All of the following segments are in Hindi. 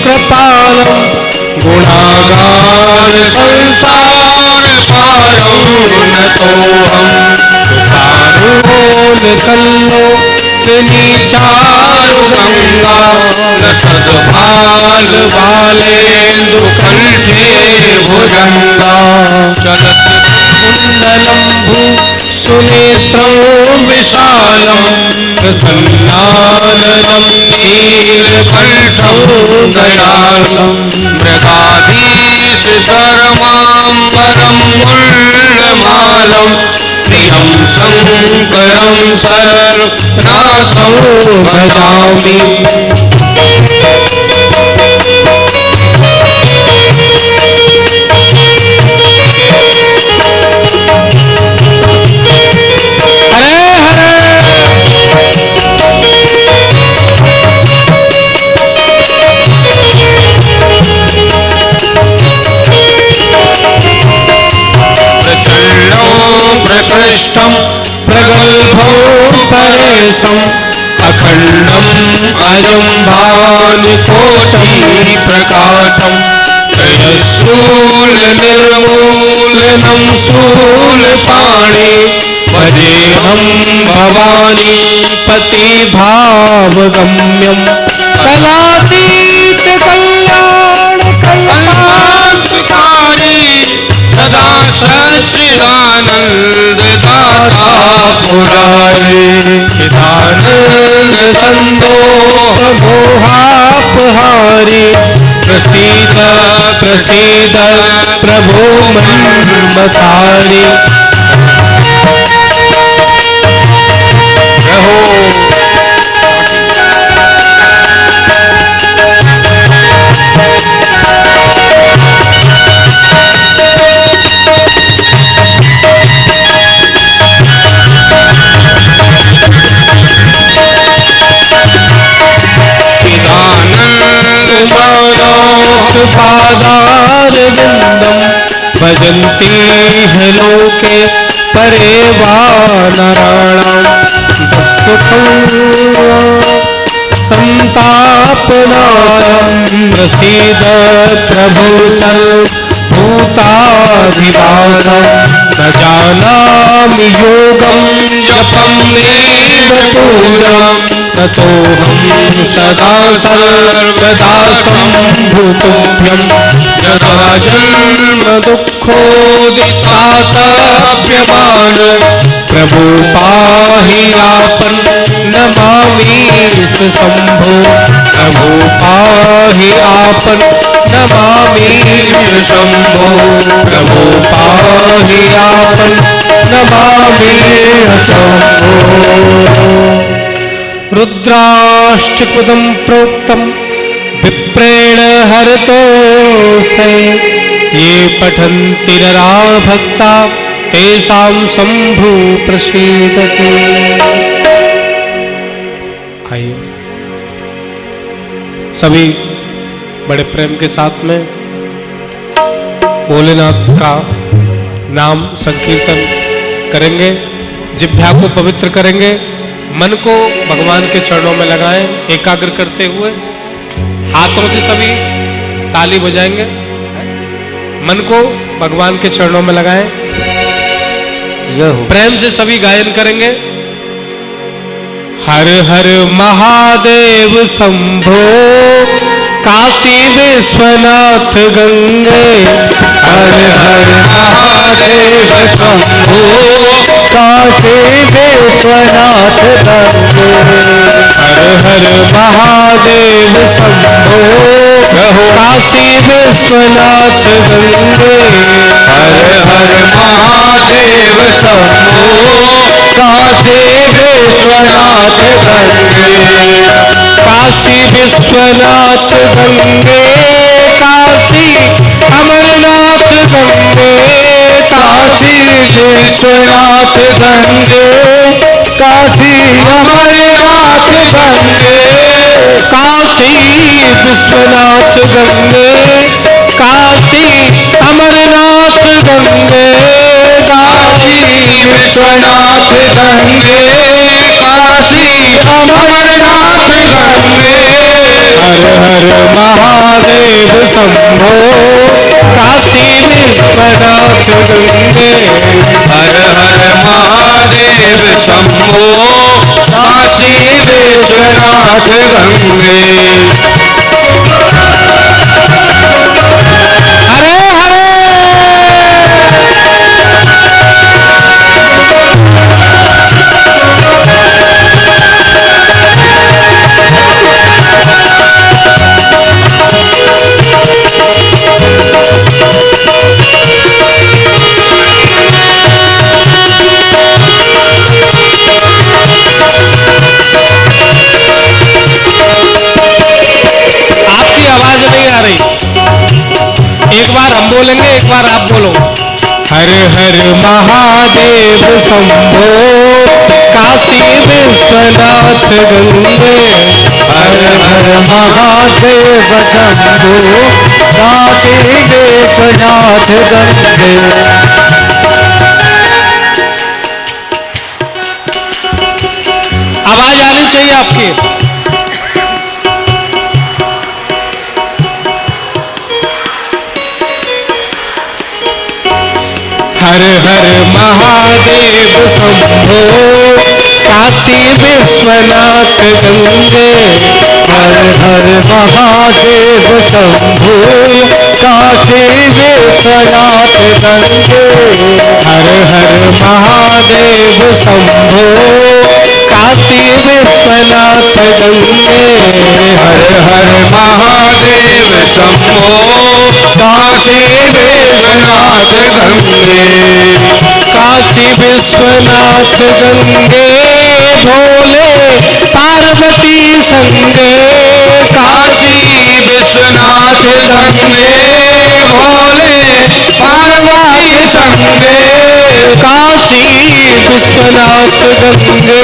कृपालम गुणागार संसार पारं नतोऽहम् निकल्लो नीचारु गंगा न सद्भाल बालेन्दु कंठे भुजंगा चलत कुंडलंभु सुनेत्रं विशालं प्रसन्नाननं नीलकण्ठं दयालं मृगाधीश शर्माम्बरं मुल्लमालं प्रियं शङ्करं सर्वनाथं भजामि प्रकृष्टं प्रगल्भो परेशम् अखण्डम् अजं भानुकोटि प्रकाशम् त्रयशूलनिर्मूलनं शूलपाणि भजेऽहं भवानी पतिभावगम्यं कलातीत कल्याण कल्याणकारी सदा सच्चिदानंद दाता पुरारे चिदानंद संदोह मोहापहारी प्रसीद प्रसीद प्रभो मन्मथारी पादारविन्दं भजन्ति ह लोके परे वा नराणां तत्सुखं संतापनाशं प्रसीद प्रभो सर्वभूताधिवासं न जानामि योगं जपं देव पूजां ततोऽहं सदा सर्वदा सम्भूतुभ्यं यदा जन्म दुःखोदितातप्यमान प्रभो पाहि आपन नमामि शंभो प्रभो पाहि आपन नमामि शंभो प्रभो पाहि आपन नमामि शंभो रुद्राष्टकपदं प्रोक्तं विप्रेण हरतोऽस्य ये पठन्ति नरा भक्ता तेषां शंभु प्रसीदति। आइए सभी बड़े प्रेम के साथ में भोलेनाथ का नाम संकीर्तन करेंगे, जिह्वा को पवित्र करेंगे, मन को भगवान के चरणों में लगाएं एकाग्र करते हुए, हाथों से सभी ताली बजाएंगे, मन को भगवान के चरणों में लगाएं, प्रेम से सभी गायन करेंगे। हर हर महादेव शंभो काशी विश्वनाथ गंगे, हर हर महादेव शंभो काशी विश्वनाथ गंगे, हर हर महादेव शंभो काशी विश्वनाथ गंगे, हर हर महादेव शंभो काशी विश्वनाथ गंगे, काशी विश्वनाथ गंगे, काशी अमरनाथ गंगे, काशी विश्वनाथ गंगे, काशी अमरनाथ गंगे, काशी विश्वनाथ गंगे, काशी अमरनाथ गंगे, काशी विश्वनाथ गंगे, काशी अमरनाथ गंगे, हर हर महादेव शंभो काशी विश्वनाथ गंगे हर हर महादेव शंभो काशी विश्वनाथ गंगे हरे हरे आपकी आवाज नहीं आ रही, एक बार हम बोलेंगे, एक बार आप बोलो। हर हर महादेव शंभो काशी विश्वनाथ गंगे हर हर महादेव शंभो काशी विश्वनाथ गंगे आवाज आनी चाहिए आपकी। हर हर महादेव शंभो काशी विश्वनाथ गंगे हर हर महादेव शंभो काशी विश्वनाथ गंगे हर हर महादेव शंभो काशी विश्वनाथ गंगे हर हर महादेव शंभो काशी विश्वनाथ गंगे काशी विश्वनाथ गंगे भोले पार्वती संगे काशी विश्वनाथ गंगे भोले पार्वती संगे काशी विश्वनाथ गंगे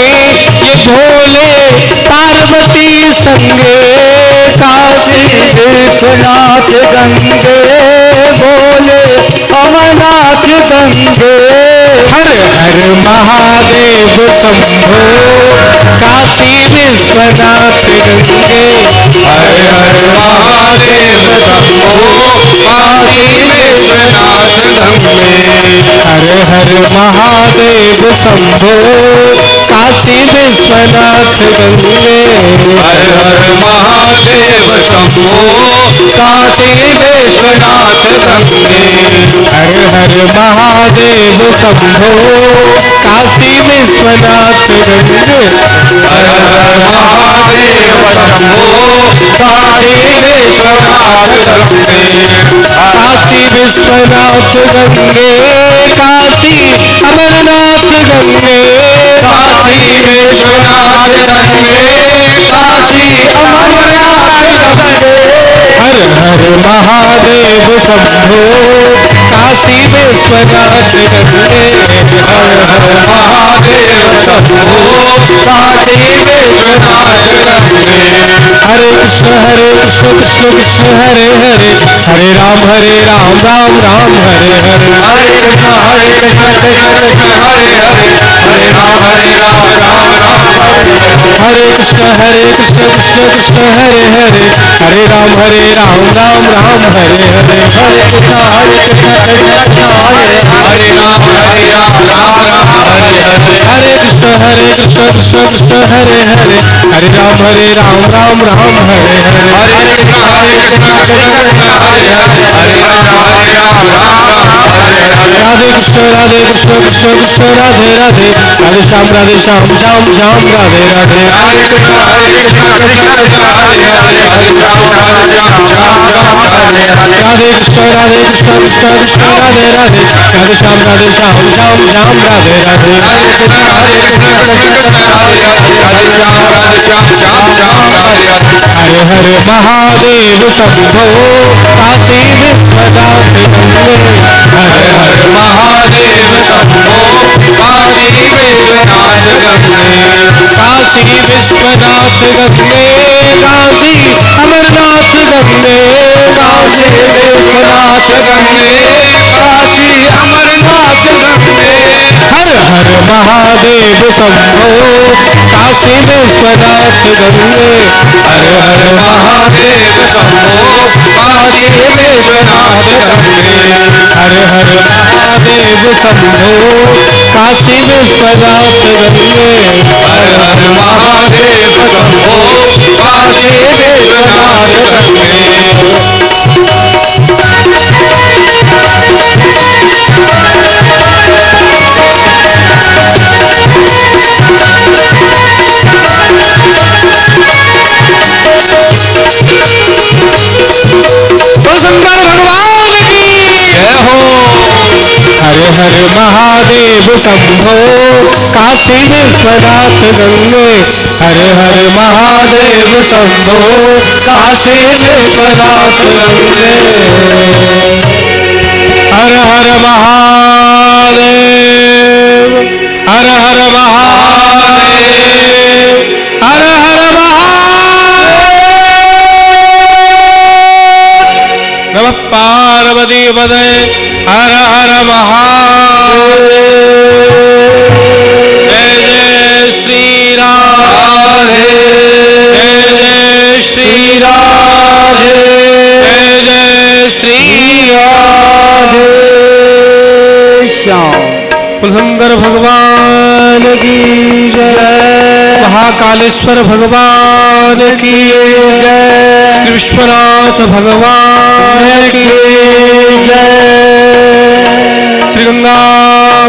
ये भोले पार्वती संगे काशी विश्वनाथ गंगे भोले अमरनाथ गंगे हर हर महादेव शंभो काशी विश्वनाथ गंगे हर हर महादेव शंभो काशी विश्वनाथ गंगे हर हर महादेव शंभो काशी विश्वनाथ गंगे हर हर महादेव शंभो काशी विश्वनाथ गंगे हर हर महादेव शंभो काशी विश्वनाथ गंगे हर हर महादेव शंभो काशी विश्वनाथ गंगे काशी विश्वनाथ गंगे काशी अमरनाथ गंगे काशी विश्वनाथ गंगे काशी अमरनाथ गंगे हर हर महादेव शंभो काशी विश्वनाथ गंगे हर हर महादेव शंभो काशी विश्वनाथ गंगे हरे कृष्ण कृष्ण कृष्ण हरे हरे हरे राम राम राम हरे हरे हरे कृष्ण कृष्ण कृष्ण हरे हरे हरे राम राम राम हरे हरे हरे कृष्ण कृष्ण कृष्ण हरे हरे हरे राम राम राम हरे हरे हरे कृष्ण कृष्ण कृष्ण हरे हरे राम राम राम हरे हरे हरे कृष्ण कृष्ण कृष्ण हरे हरे हरे राम राम राम हरे हरे हरे कृष्ण कृष्ण कृष्ण हरे हरे हरे राम राम हरे हरे राधे कृष्ण कृष्ण कृष्ण राधे राधे राधे श्याम श्याम श्याम राधे राधे हरे कृष्ण कृष्ण कृष्ण हरे हरे हरे राम राम हरे हरे राधे कृष्ण कृष्ण कृष्ण राधे राधे राधे श्याम श्याम राधे राधे हरे कृष्ण कृष्ण कृष्ण हरे हरे हरे राम श्याम हरे हरे हरे हरे महादेव शंभो काशी विश्वनाथ गंगे हर हर महादेव शंभो काशी विश्वनाथ गंगे काशी विश्वनाथ गंगे काशी अमरनाथ गंगे काशी विश्वनाथ गंगे काशी अमरनाथ गंगे हर हर महादेव शंभो काशी विश्वनाथ गंगे। हर हर महादेव शंभो काशी विश्वनाथ गंगे। हर हर महादेव शंभो काशी विश्वनाथ गंगे। हर हर महादेव शंभो काशी विश्वनाथ गंगे। शंकर भगवान की जय हो। हर हर महादेव शंभो काशी विश्वनाथ गंगे। हर हर महादेव शंभो काशी विश्वनाथ गंगे। हर हर महादेव हर हर महादेव हर हर महादेव। नमः पार्वती पदे हर हर महादेव। जय जय श्री राम जय जय श्री राम जय जय श्री राधे श्याम। शंकर भगवान की जय। महाकालेश्वर भगवान की जय। श्री विश्वनाथ भगवान की जय। श्री गंगा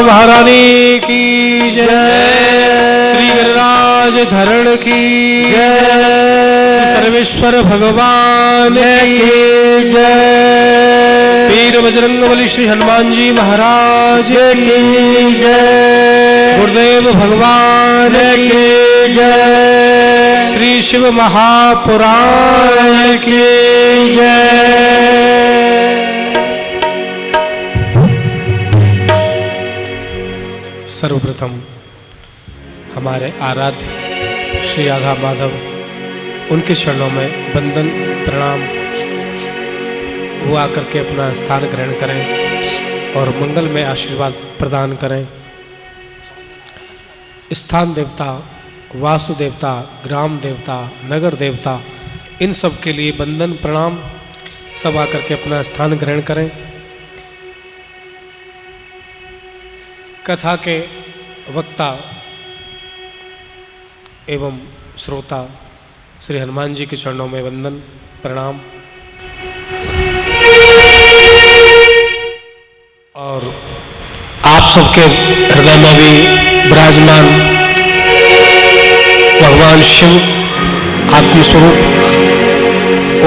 महारानी की जय। श्री गिरिराज धरण की जय। श्री सर्वेश्वर भगवान की जय। वीर बजरंगबली श्री हनुमान जी महाराज की जय। गुरुदेव भगवान की जय। श्री शिव महापुराण की जय। सर्वप्रथम हमारे आराध्य श्री राधा माधव उनके चरणों में वंदन प्रणाम। वो आकर के अपना स्थान ग्रहण करें और मंगल में आशीर्वाद प्रदान करें। स्थान देवता, वासु देवता, ग्राम देवता, नगर देवता, इन सब के लिए वंदन प्रणाम। सब आकर के अपना स्थान ग्रहण करें। कथा के वक्ता एवं श्रोता श्री हनुमान जी के चरणों में वंदन प्रणाम। और आप सबके हृदय में भी विराजमान भगवान शिव आत्मस्वरूप,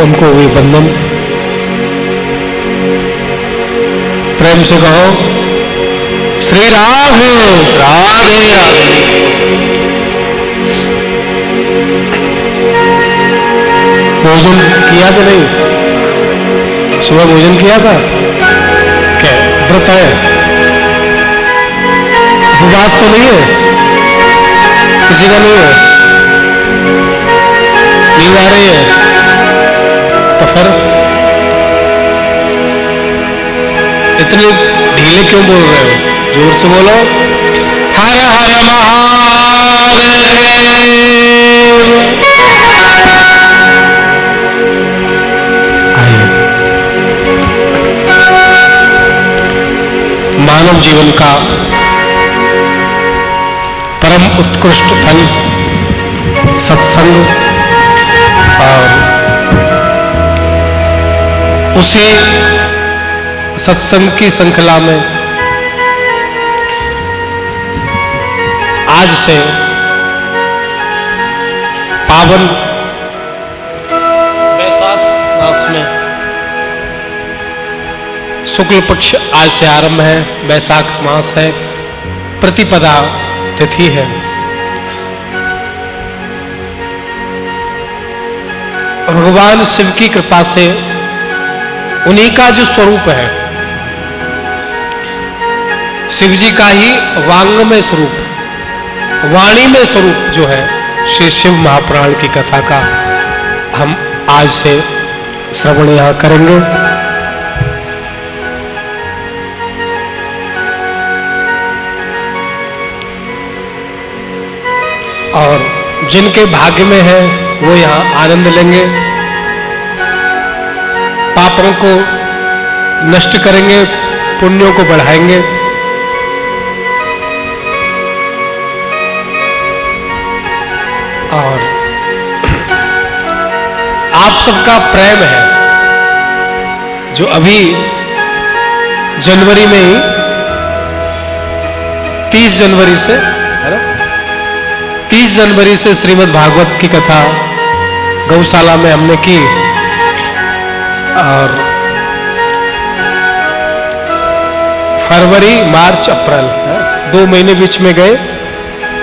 उनको भी वंदन। प्रेम से कहो श्री राधे राधे राधे। भोजन किया कि नहीं? सुबह भोजन किया था? क्या व्रत है? उपवास तो नहीं है? किसी का नहीं है? नींद आ रही है तो फिर इतने ढीले क्यों बोल रहे हो? जोर से बोलो। हर हर महादेव। मानव जीवन का परम उत्कृष्ट फल सत्संग, और उसी सत्संग की श्रृंखला में आज से पावन वैशाख मास में शुक्ल पक्ष आज से आरंभ है। वैशाख मास है, प्रतिपदा तिथि है। भगवान शिव की कृपा से उन्हीं का जो स्वरूप है, शिव जी का ही वांग में स्वरूप, वाणी में स्वरूप जो है श्री शिव महापुराण की कथा का हम आज से श्रवण यहां करेंगे। और जिनके भाग्य में है वो यहाँ आनंद लेंगे, पापों को नष्ट करेंगे, पुण्यों को बढ़ाएंगे। और आप सबका प्रेम है जो अभी जनवरी में ही 30 जनवरी से, है ना, 30 जनवरी से श्रीमद् भागवत की कथा गौशाला में हमने की और फरवरी मार्च अप्रैल 2 महीने बीच में गए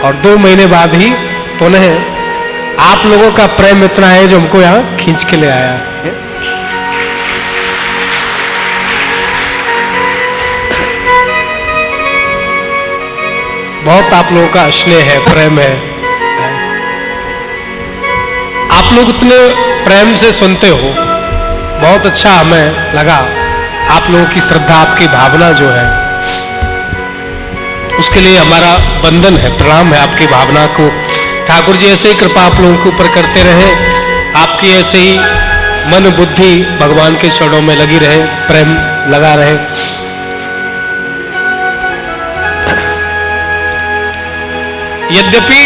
और 2 महीने बाद ही पुनः आप लोगों का प्रेम इतना है जो हमको यहां खींच के ले आया है। बहुत आप लोगों का स्नेह है, प्रेम है। आप लोग इतने प्रेम से सुनते हो, बहुत अच्छा हमें लगा। आप लोगों की श्रद्धा, आपकी भावना जो है, उसके लिए हमारा वंदन है, प्रणाम है आपकी भावना को। ठाकुर जी ऐसे ही कृपा आप लोगों के ऊपर करते रहे, आपकी ऐसे ही मन बुद्धि भगवान के चरणों में लगी रहे, प्रेम लगा रहे। यद्यपि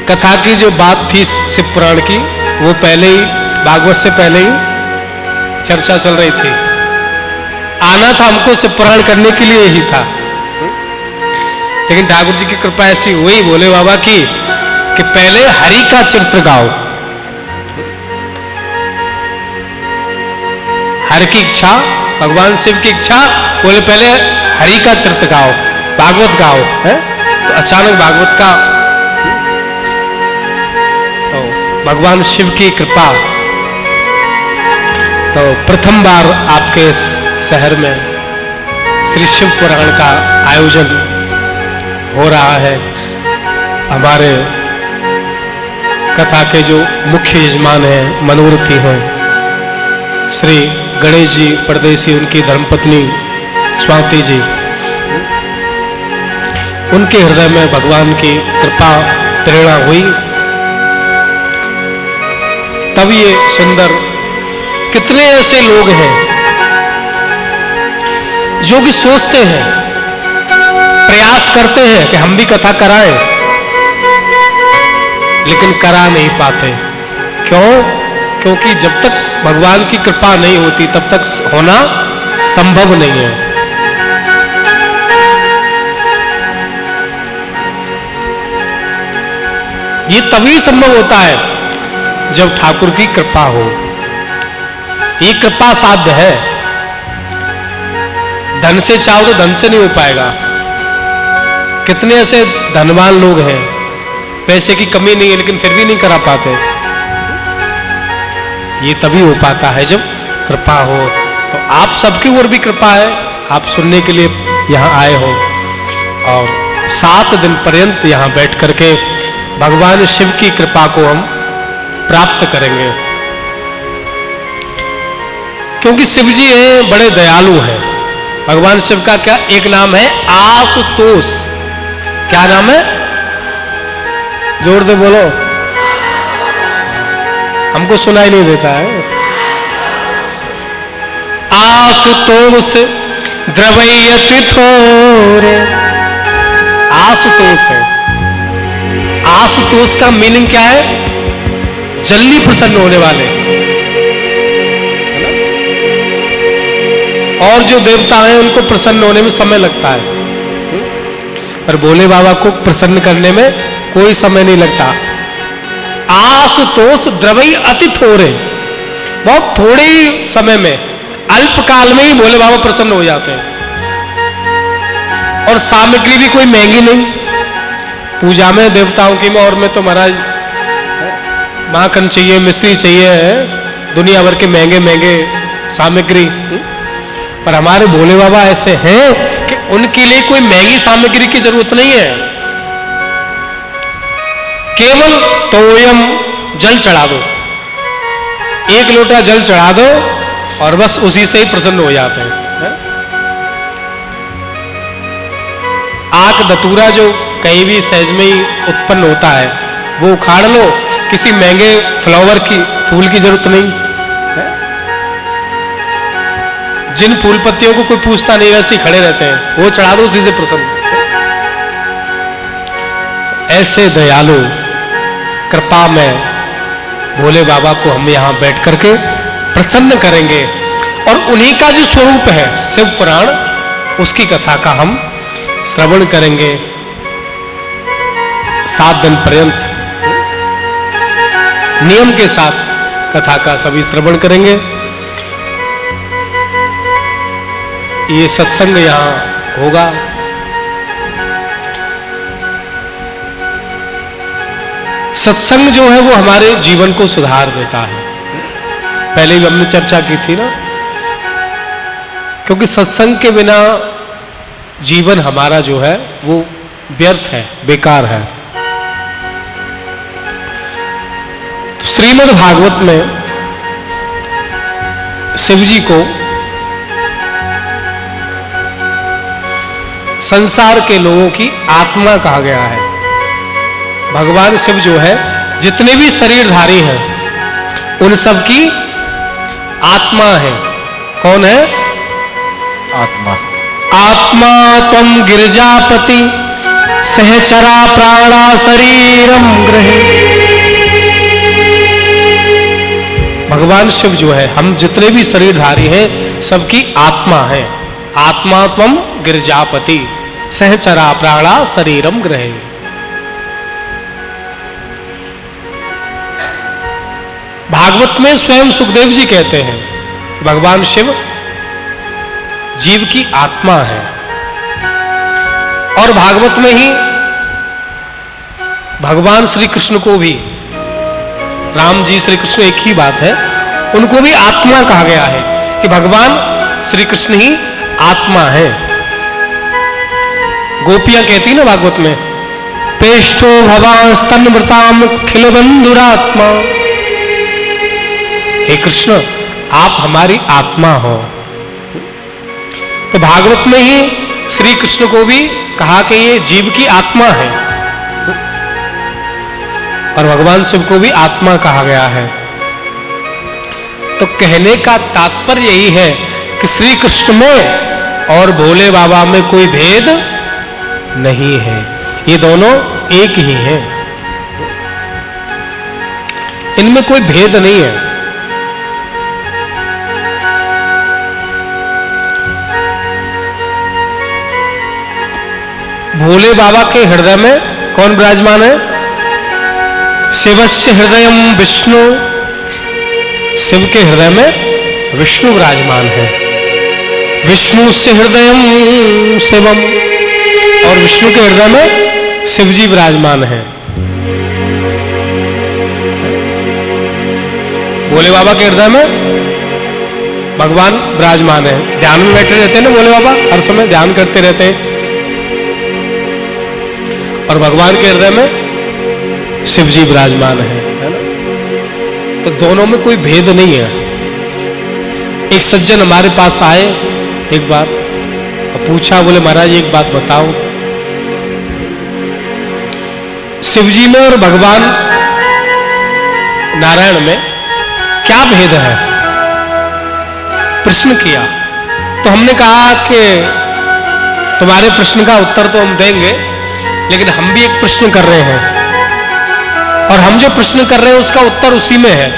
कथा की जो बात थी शिव पुराण की, वो पहले ही भागवत से पहले ही चर्चा चल रही थी। आना था हमको शिव पुराण करने के लिए ही था, लेकिन ठाकुर जी की कृपा ऐसी हुई भोले बाबा की कि पहले हरि का चरित्र गाओ। हरि की इच्छा, भगवान शिव की इच्छा, बोले पहले हरि का चरित्र गाओ, भागवत गाओ, है? तो अचानक भागवत का, तो भगवान शिव की कृपा, तो प्रथम बार आपके शहर में श्री शिव पुराण का आयोजन हो रहा है। हमारे कथा के जो मुख्य यजमान हैं, मनोरथी हैं, श्री गणेश जी परदेसी, उनकी धर्मपत्नी स्वाति जी, उनके हृदय में भगवान की कृपा प्रेरणा हुई। तब ये सुंदर, कितने ऐसे लोग हैं जो कि सोचते हैं, प्रयास करते हैं कि हम भी कथा कराएं, लेकिन करा नहीं पाते। क्यों? क्योंकि जब तक भगवान की कृपा नहीं होती तब तक होना संभव नहीं है। ये तभी संभव होता है जब ठाकुर की कृपा हो। ये कृपा साध्य है, धन से चाहो तो धन से नहीं हो पाएगा। कितने ऐसे धनवान लोग हैं, पैसे की कमी नहीं है लेकिन फिर भी नहीं करा पाते। ये तभी हो पाता है जब कृपा हो। तो आप सबकी ओर भी कृपा है, आप सुनने के लिए यहाँ आए हो और 7 दिन पर्यंत यहाँ बैठ करके भगवान शिव की कृपा को हम प्राप्त करेंगे। क्योंकि शिव जी हैं, बड़े दयालु हैं। भगवान शिव का क्या एक नाम है? आशुतोष। क्या नाम है? जोर दे बोलो, हमको सुनाई नहीं देता है। आशुतोष द्रवयति थोरे, आशुतोष है। आशुतोष का मीनिंग क्या है? जल्दी प्रसन्न होने वाले। और जो देवता हैं उनको प्रसन्न होने में समय लगता है, पर भोले बाबा को प्रसन्न करने में कोई समय नहीं लगता। आशुतोष द्रवई अति थोड़े, बहुत थोड़े ही समय में, अल्पकाल में ही भोले बाबा प्रसन्न हो जाते हैं। और सामग्री भी कोई महंगी नहीं। पूजा में देवताओं की में और में तो महाराज माखन चाहिए, मिश्री चाहिए, दुनिया भर के महंगे महंगे सामग्री। पर हमारे भोले बाबा ऐसे हैं कि उनके लिए कोई महंगी सामग्री की जरूरत नहीं है। केवल तोयम जल चढ़ा दो, 1 लोटा जल चढ़ा दो और बस उसी से ही प्रसन्न हो जाते हैं। आक धतूरा जो कहीं भी सहज में ही उत्पन्न होता है, वो उखाड़ लो, किसी महंगे फ्लावर की फूल की जरूरत नहीं है। जिन फूल पत्तियों को कोई पूछता नहीं वैसे ही खड़े रहते हैं, वो चढ़ा दो, उसी से प्रसन्न। ऐसे दयालु कृपा में भोले बाबा को हम यहां बैठ करके प्रसन्न करेंगे और उन्हीं का जो स्वरूप है शिव पुराण, उसकी कथा का हम श्रवण करेंगे 7 दिन पर्यंत नियम के साथ कथा का सभी श्रवण करेंगे। ये सत्संग यहां होगा। सत्संग जो है वो हमारे जीवन को सुधार देता है। पहले भी हमने चर्चा की थी ना, क्योंकि सत्संग के बिना जीवन हमारा जो है वो व्यर्थ है, बेकार है। तो श्रीमद् भागवत में शिव जी को संसार के लोगों की आत्मा कहा गया है। भगवान शिव जो है जितने भी शरीरधारी हैं उन सब की आत्मा है। कौन है? आत्मा। आत्मा त्वं गिरिजापति सहचरा प्राणा शरीरम ग्रहे। भगवान शिव जो है, हम जितने भी शरीरधारी हैं सबकी आत्मा है। आत्मा त्वं गिरिजापति सहचरा प्राणा शरीरम ग्रहे। भागवत में स्वयं सुखदेव जी कहते हैं भगवान शिव जीव की आत्मा है। और भागवत में ही भगवान श्री कृष्ण को भी, राम जी श्री कृष्ण एक ही बात है, उनको भी आत्मा कहा गया है कि भगवान श्री कृष्ण ही आत्मा है। गोपियां कहती ना भागवत में, पेष्ठो भवास्तन्मृताम खिल बंधुरात्मा। हे कृष्ण, आप हमारी आत्मा हो। तो भागवत में ही श्री कृष्ण को भी कहा कि ये जीव की आत्मा है, और भगवान शिव को भी आत्मा कहा गया है। तो कहने का तात्पर्य यही है कि श्री कृष्ण में और भोले बाबा में कोई भेद नहीं है, ये दोनों एक ही हैं, इनमें कोई भेद नहीं है। भोले बाबा के हृदय में कौन विराजमान है? शिवस्य हृदयम विष्णु। शिव के हृदय में विष्णु विराजमान है। विष्णु से हृदयम शिवम, और विष्णु के हृदय में शिव जी विराजमान है। भोले बाबा के हृदय में भगवान विराजमान है। ध्यान में बैठे रहते हैं ना भोले बाबा, हर समय ध्यान करते रहते हैं, और भगवान के हृदय में शिव जी विराजमान है ना। तो दोनों में कोई भेद नहीं है। एक सज्जन हमारे पास आए एक बार और पूछा, बोले महाराज एक बात बताओ, शिव जी में और भगवान नारायण में क्या भेद है? प्रश्न किया। तो हमने कहा कि तुम्हारे प्रश्न का उत्तर तो हम देंगे, लेकिन हम भी एक प्रश्न कर रहे हैं, और हम जो प्रश्न कर रहे हैं उसका उत्तर उसी में है।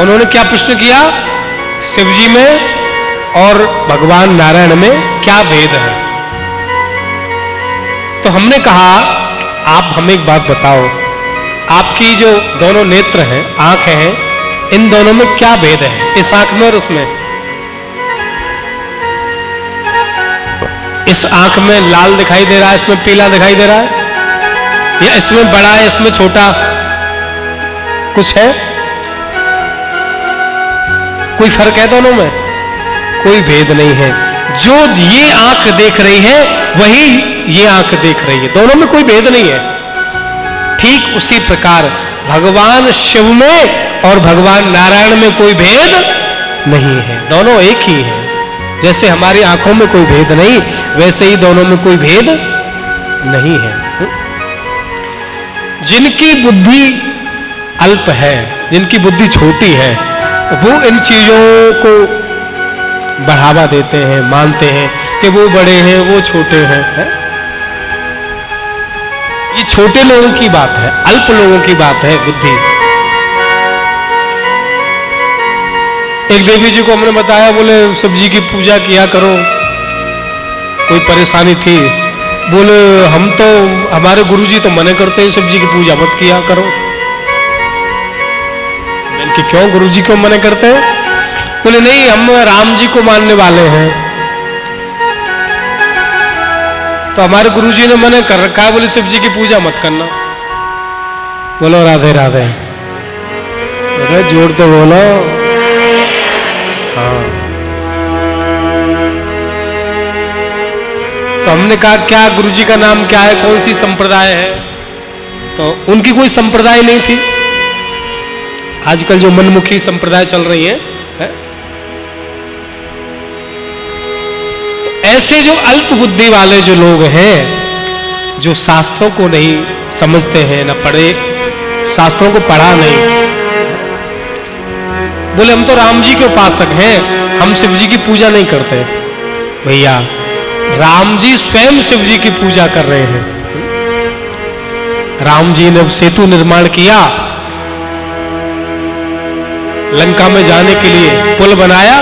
उन्होंने क्या प्रश्न किया? शिव जी में और भगवान नारायण में क्या भेद है? तो हमने कहा, आप हमें एक बात बताओ, आपकी जो दोनों नेत्र हैं, आंखें हैं, इन दोनों में क्या भेद है? इस आंख में और उसमें। इस आंख में लाल दिखाई दे रहा है, इसमें पीला दिखाई दे रहा है, या इसमें बड़ा है इसमें छोटा, कुछ है? कोई फर्क है दोनों में? कोई भेद नहीं है। जो ये आंख देख रही है वही ये आंख देख रही है, दोनों में कोई भेद नहीं है। ठीक उसी प्रकार भगवान शिव में और भगवान नारायण में कोई भेद नहीं है, दोनों एक ही है। जैसे हमारी आंखों में कोई भेद नहीं, वैसे ही दोनों में कोई भेद नहीं है। जिनकी बुद्धि अल्प है, जिनकी बुद्धि छोटी है, वो इन चीजों को बढ़ावा देते हैं, मानते हैं कि वो बड़े हैं, वो छोटे हैं, है? ये छोटे लोगों की बात है, अल्प लोगों की बात है बुद्धि। एक देवी जी को हमने बताया, बोले शिव जी की पूजा किया करो, कोई परेशानी थी, बोले हम तो, हमारे गुरुजी तो मना करते हैं शिव जी की पूजा मत किया करो। मैंने कि क्यों गुरुजी क्यों मना करते हैं? बोले नहीं, हम राम जी को मानने वाले हैं, तो हमारे गुरुजी ने मना कर रखा है, बोले शिव जी की पूजा मत करना। बोलो राधे राधे, अरे जोर तो बोलो। हाँ, तो हमने कहा क्या गुरुजी का नाम क्या है, कौन सी संप्रदाय है? तो उनकी कोई संप्रदाय नहीं थी। आजकल जो मनमुखी संप्रदाय चल रही है? तो ऐसे जो अल्प बुद्धि वाले जो लोग हैं, जो शास्त्रों को नहीं समझते हैं, ना पढ़े, शास्त्रों को पढ़ा नहीं, बोले हम तो राम जी के उपासक हैं, हम शिव जी की पूजा नहीं करते। भैया, राम जी स्वयं शिव जी की पूजा कर रहे हैं। राम जी ने सेतु निर्माण किया, लंका में जाने के लिए पुल बनाया,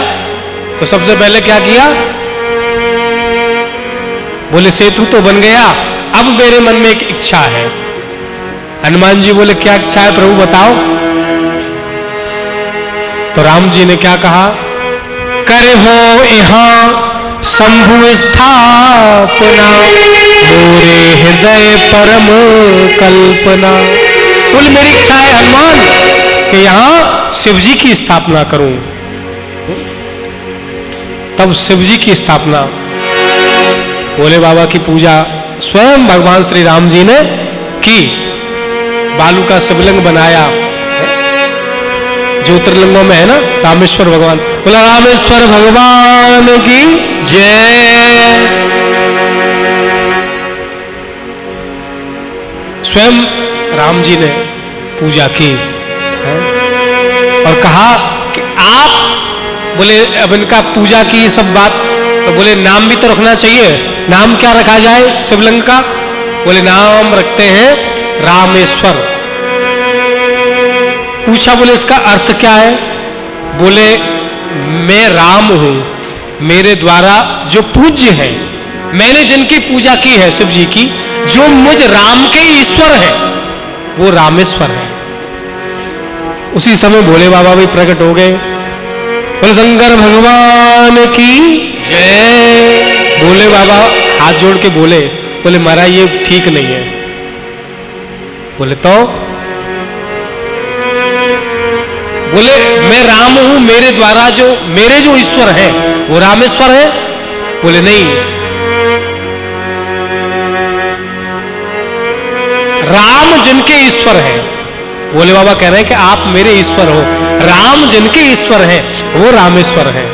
तो सबसे पहले क्या किया? बोले सेतु तो बन गया, अब मेरे मन में एक इच्छा है। हनुमान जी बोले क्या इच्छा है प्रभु बताओ? तो राम जी ने क्या कहा? कर हो यहाँ शंभु स्थापना, मोरे हृदय परम कल्पना। बोले मेरी इच्छा है हनुमान कि यहाँ शिव जी की स्थापना करूं। तब शिव जी की स्थापना, भोले बाबा की पूजा स्वयं भगवान श्री राम जी ने की। बालू का शिवलिंग बनाया, ज्योतिर्लिंगों में है ना रामेश्वर भगवान, बोला रामेश्वर भगवान की जय। स्वयं राम जी ने पूजा की और कहा कि आप, बोले अब इनका पूजा की सब बात, तो बोले नाम भी तो रखना चाहिए, नाम क्या रखा जाए शिवलिंग का? बोले नाम रखते हैं रामेश्वर। पूछा बोले इसका अर्थ क्या है? बोले मैं राम हूं, मेरे द्वारा जो पूज्य है, मैंने जिनकी पूजा की है शिव जी की, जो मुझ राम के ईश्वर है, वो रामेश्वर है। उसी समय भोले बाबा भी प्रकट हो गए। बोले शंकर भगवान की जय। भोले बाबा हाथ जोड़ के बोले, बोले महाराज ये ठीक नहीं है। बोले तो? बोले मैं राम हूं, मेरे द्वारा जो मेरे जो ईश्वर है वो रामेश्वर है। बोले नहीं, राम जिनके ईश्वर है, भोले बाबा कह रहे हैं कि आप मेरे ईश्वर हो, राम जिनके ईश्वर है वो रामेश्वर है।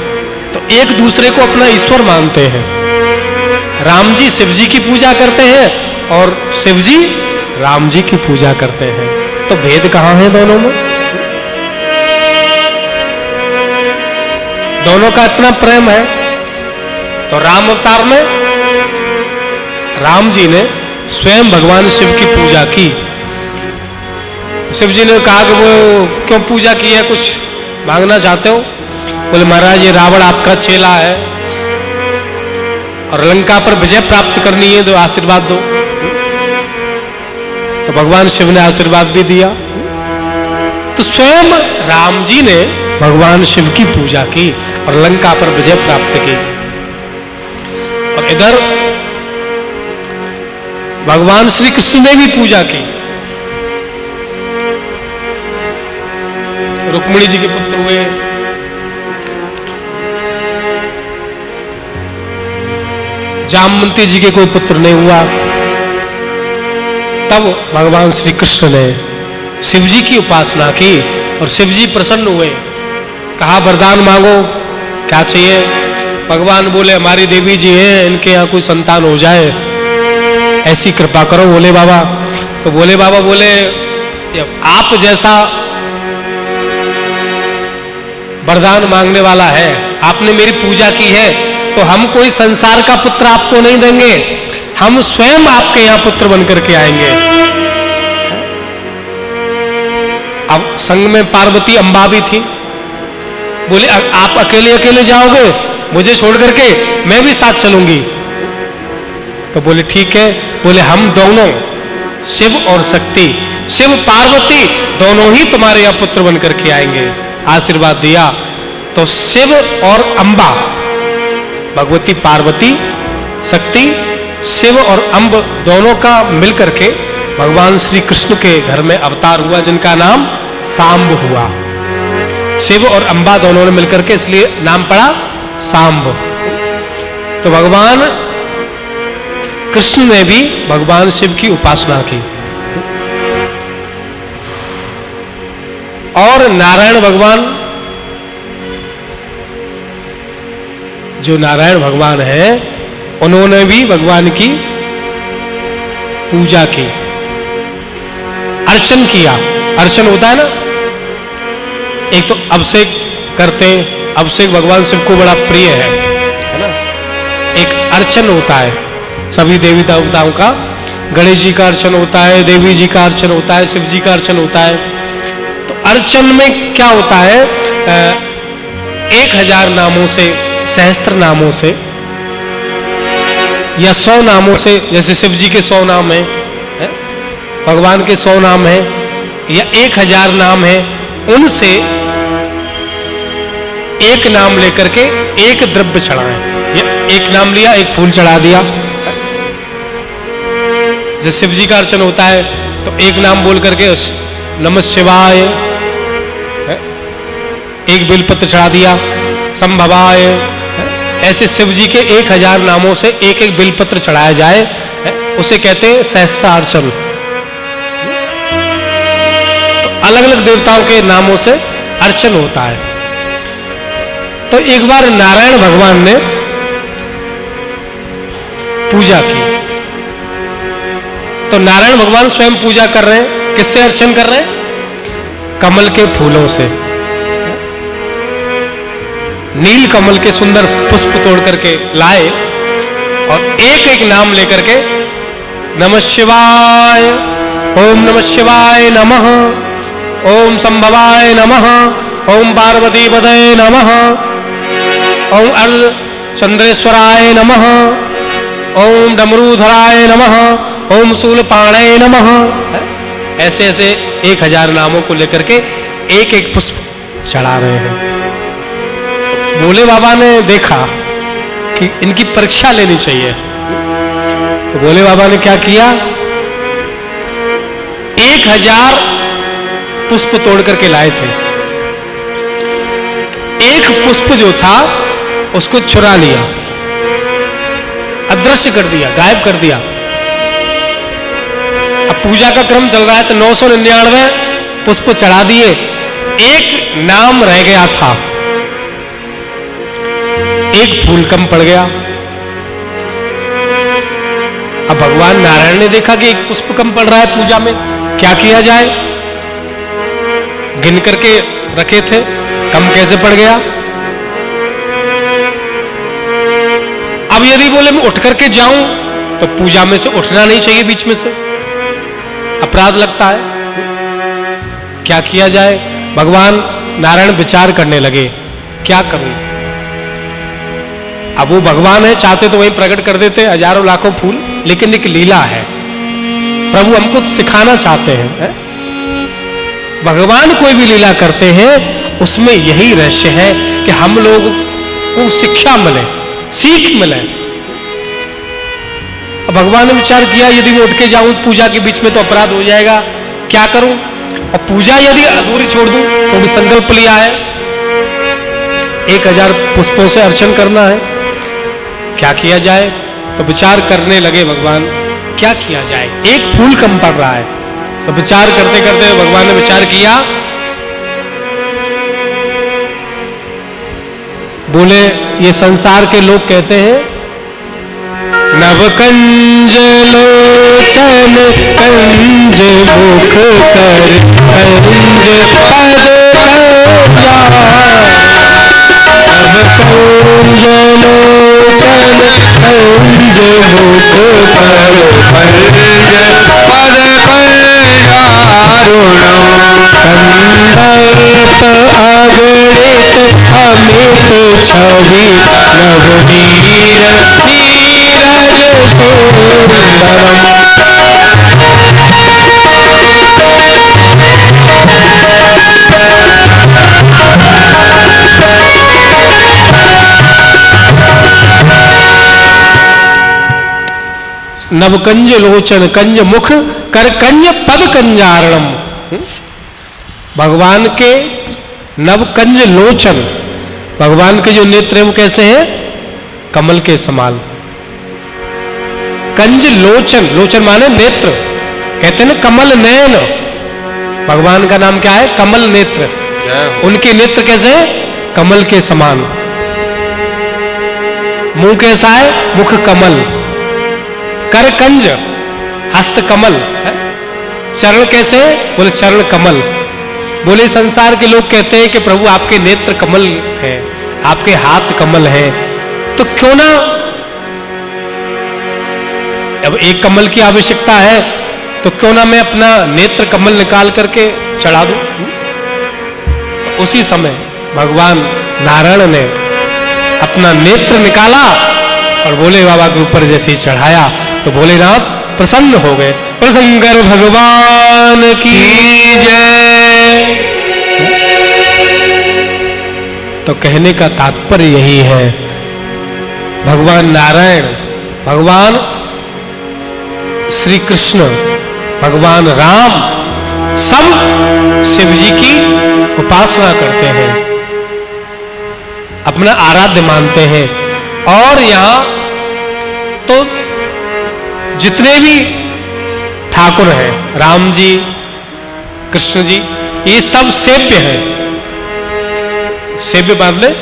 तो एक दूसरे को अपना ईश्वर मानते हैं। राम जी शिव जी की पूजा करते हैं और शिव जी राम जी की पूजा करते हैं। तो भेद कहां है दोनों में? दोनों का इतना प्रेम है। तो राम अवतार में राम जी ने स्वयं भगवान शिव की पूजा की। शिव जी ने कहा कि वो क्यों पूजा की है, कुछ मांगना चाहते हो? बोले महाराज ये रावण आपका चेला है और लंका पर विजय प्राप्त करनी है, तो आशीर्वाद दो। तो भगवान शिव ने आशीर्वाद भी दिया। तो स्वयं राम जी ने भगवान शिव की पूजा की और लंका पर विजय प्राप्त की। और इधर भगवान श्री कृष्ण ने भी पूजा की। रुक्मिणी जी के पुत्र हुए, जामवंती जी के कोई पुत्र नहीं हुआ। तब भगवान श्री कृष्ण ने शिव जी की उपासना की और शिव जी प्रसन्न हुए। कहा वरदान मांगो, क्या चाहिए? भगवान बोले हमारी देवी जी हैं, इनके यहाँ कोई संतान हो जाए, ऐसी कृपा करो भोले बाबा। तो भोले बाबा बोले आप जैसा वरदान मांगने वाला है, आपने मेरी पूजा की है, तो हम कोई संसार का पुत्र आपको नहीं देंगे, हम स्वयं आपके यहाँ पुत्र बनकर के आएंगे। अब संग में पार्वती अम्बा भी थी। बोले आप अकेले अकेले जाओगे मुझे छोड़ करके? मैं भी साथ चलूंगी। तो बोले ठीक है। बोले हम दोनों शिव और शक्ति, शिव पार्वती दोनों ही तुम्हारे यहाँ पुत्र बनकर के आएंगे। आशीर्वाद दिया। तो शिव और अम्बा, भगवती पार्वती शक्ति, शिव और अम्ब दोनों का मिलकर के भगवान श्री कृष्ण के घर में अवतार हुआ, जिनका नाम सांब हुआ। शिव और अम्बा दोनों ने मिलकर के इसलिए नाम पड़ा सांब। तो भगवान कृष्ण ने भी भगवान शिव की उपासना की। और नारायण भगवान, जो नारायण भगवान है, उन्होंने भी भगवान की पूजा की, अर्चन किया। अर्चन होता है ना, एक तो अभिषेक करते हैं, अभिषेक भगवान शिव को बड़ा प्रिय है ना। एक अर्चन होता है सभी देवी देवताओं का, गणेश जी का अर्चन होता है, देवी जी का अर्चन होता है, शिव जी का अर्चन होता है। तो अर्चन में क्या होता है, 1000 नामों से, सहस्त्र नामों से या 100 नामों से, जैसे शिव जी के 100 नाम है, भगवान के 100 नाम है, या 1000 नाम है, उनसे एक नाम लेकर के एक द्रव्य चढ़ाएं। एक नाम लिया, एक फूल चढ़ा दिया। जैसे शिव जी का अर्चन होता है तो एक नाम बोल करके नमः शिवाय, एक बेलपत्र चढ़ा दिया, संभवाय। ऐसे शिव जी के 1000 नामों से एक एक बेलपत्र चढ़ाया जाए, उसे कहते हैं सहस्त्रार्चन। तो अलग अलग देवताओं के नामों से अर्चन होता है। तो एक बार नारायण भगवान ने पूजा की। तो नारायण भगवान स्वयं पूजा कर रहे हैं। किससे अर्चन कर रहे हैं? कमल के फूलों से। नील कमल के सुंदर पुष्प तोड़ करके लाए और एक एक नाम लेकर के नमः शिवाय, ओम नमः शिवाय नमः, ओम संभवाय नमः, ओम पार्वती पदये नमः, ओम अर्धचंद्रेश्वराय नमः, ओम डमरूधराय नमः, ओम शूलपाणे नमः। ऐसे ऐसे 1000 नामों को लेकर के एक एक पुष्प चढ़ा रहे हैं। भोले बाबा ने देखा कि इनकी परीक्षा लेनी चाहिए, तो भोले बाबा ने क्या किया, 1000 पुष्प तोड़ करके लाए थे। एक पुष्प जो था उसको चुरा लिया, अदृश्य कर दिया, गायब कर दिया। अब पूजा का क्रम चल रहा है तो 999 पुष्प चढ़ा दिए, एक नाम रह गया था, एक फूल कम पड़ गया। अब भगवान नारायण ने देखा कि एक पुष्प कम पड़ रहा है पूजा में, क्या किया जाए। गिन करके रखे थे, कम कैसे पड़ गया। अब यदि बोले मैं उठ करके जाऊं तो पूजा में से उठना नहीं चाहिए, बीच में से अपराध लगता है। क्या किया जाए। भगवान नारायण विचार करने लगे, क्या करूं। अब वो भगवान है, चाहते तो वहीं प्रकट कर देते हजारों लाखों फूल, लेकिन एक लीला है, प्रभु हमको सिखाना चाहते हैं। भगवान कोई भी लीला करते हैं उसमें यही रहस्य है कि हम लोग को शिक्षा मिले, सीख मिले। भगवान ने विचार किया, यदि मैं उठ के जाऊं पूजा के बीच में तो अपराध हो जाएगा, क्या करूं। और पूजा यदि अधूरी छोड़ दूं तो भी संकल्प लिया है 1000 पुष्पों से अर्चन करना है, क्या किया जाए। तो विचार करने लगे भगवान, क्या किया जाए, एक फूल कम पड़ रहा है। तो विचार करते करते भगवान ने विचार किया, बोले ये संसार के लोग कहते हैं नवकंज लोचन कंज मुख कर कंज पद नवकंज लोचन कंज मुख कर कंज पद कंदर्प अगणित अमित छवि नवनीर नीरज सुंदरम नवकंज लोचन कंज मुख कर कंज पद कंजारणम। भगवान के नवकंज लोचन, भगवान के जो नेत्र हैं वो कैसे हैं? कमल के समान। कंज लोचन, लोचन माने नेत्र, कहते हैं ना कमल नयन। भगवान का नाम क्या है? कमल नेत्र। उनके नेत्र कैसे हैं? कमल के समान। मुंह कैसा है? मुख कमल। कर कंज, हस्त कमल। चरण कैसे? बोले चरण कमल। बोले संसार के लोग कहते हैं कि प्रभु आपके नेत्र कमल हैं, आपके हाथ कमल हैं, तो क्यों ना अब एक कमल की आवश्यकता है तो क्यों ना मैं अपना नेत्र कमल निकाल करके चढ़ा दूं। तो उसी समय भगवान नारायण ने अपना नेत्र निकाला और भोले बाबा के ऊपर जैसे ही चढ़ाया तो भोलेनाथ प्रसन्न हो गए। प्रसंगर भगवान की जय। तो कहने का तात्पर्य यही है, भगवान नारायण, भगवान श्री कृष्ण, भगवान राम सब शिव जी की उपासना करते हैं, अपना आराध्य मानते हैं। और यहां तो जितने भी ठाकुर हैं, राम जी, कृष्ण जी, ये सब सेव्य हैं। सेव्य मतलब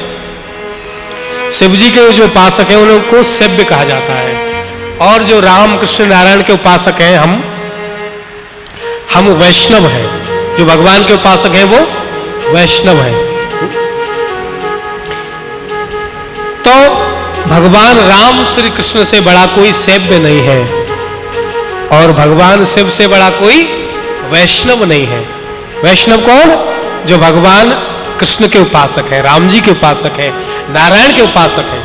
शिव जी के जो उपासक हैं उनको सेव्य कहा जाता है। और जो राम कृष्ण नारायण के उपासक हैं हम वैष्णव हैं। जो भगवान के उपासक हैं वो वैष्णव हैं। तो भगवान राम श्री कृष्ण से बड़ा कोई सेव्य नहीं है और भगवान शिव से बड़ा कोई वैष्णव नहीं है। वैष्णव कौन? जो भगवान कृष्ण के उपासक है, राम जी के उपासक है, नारायण के उपासक है।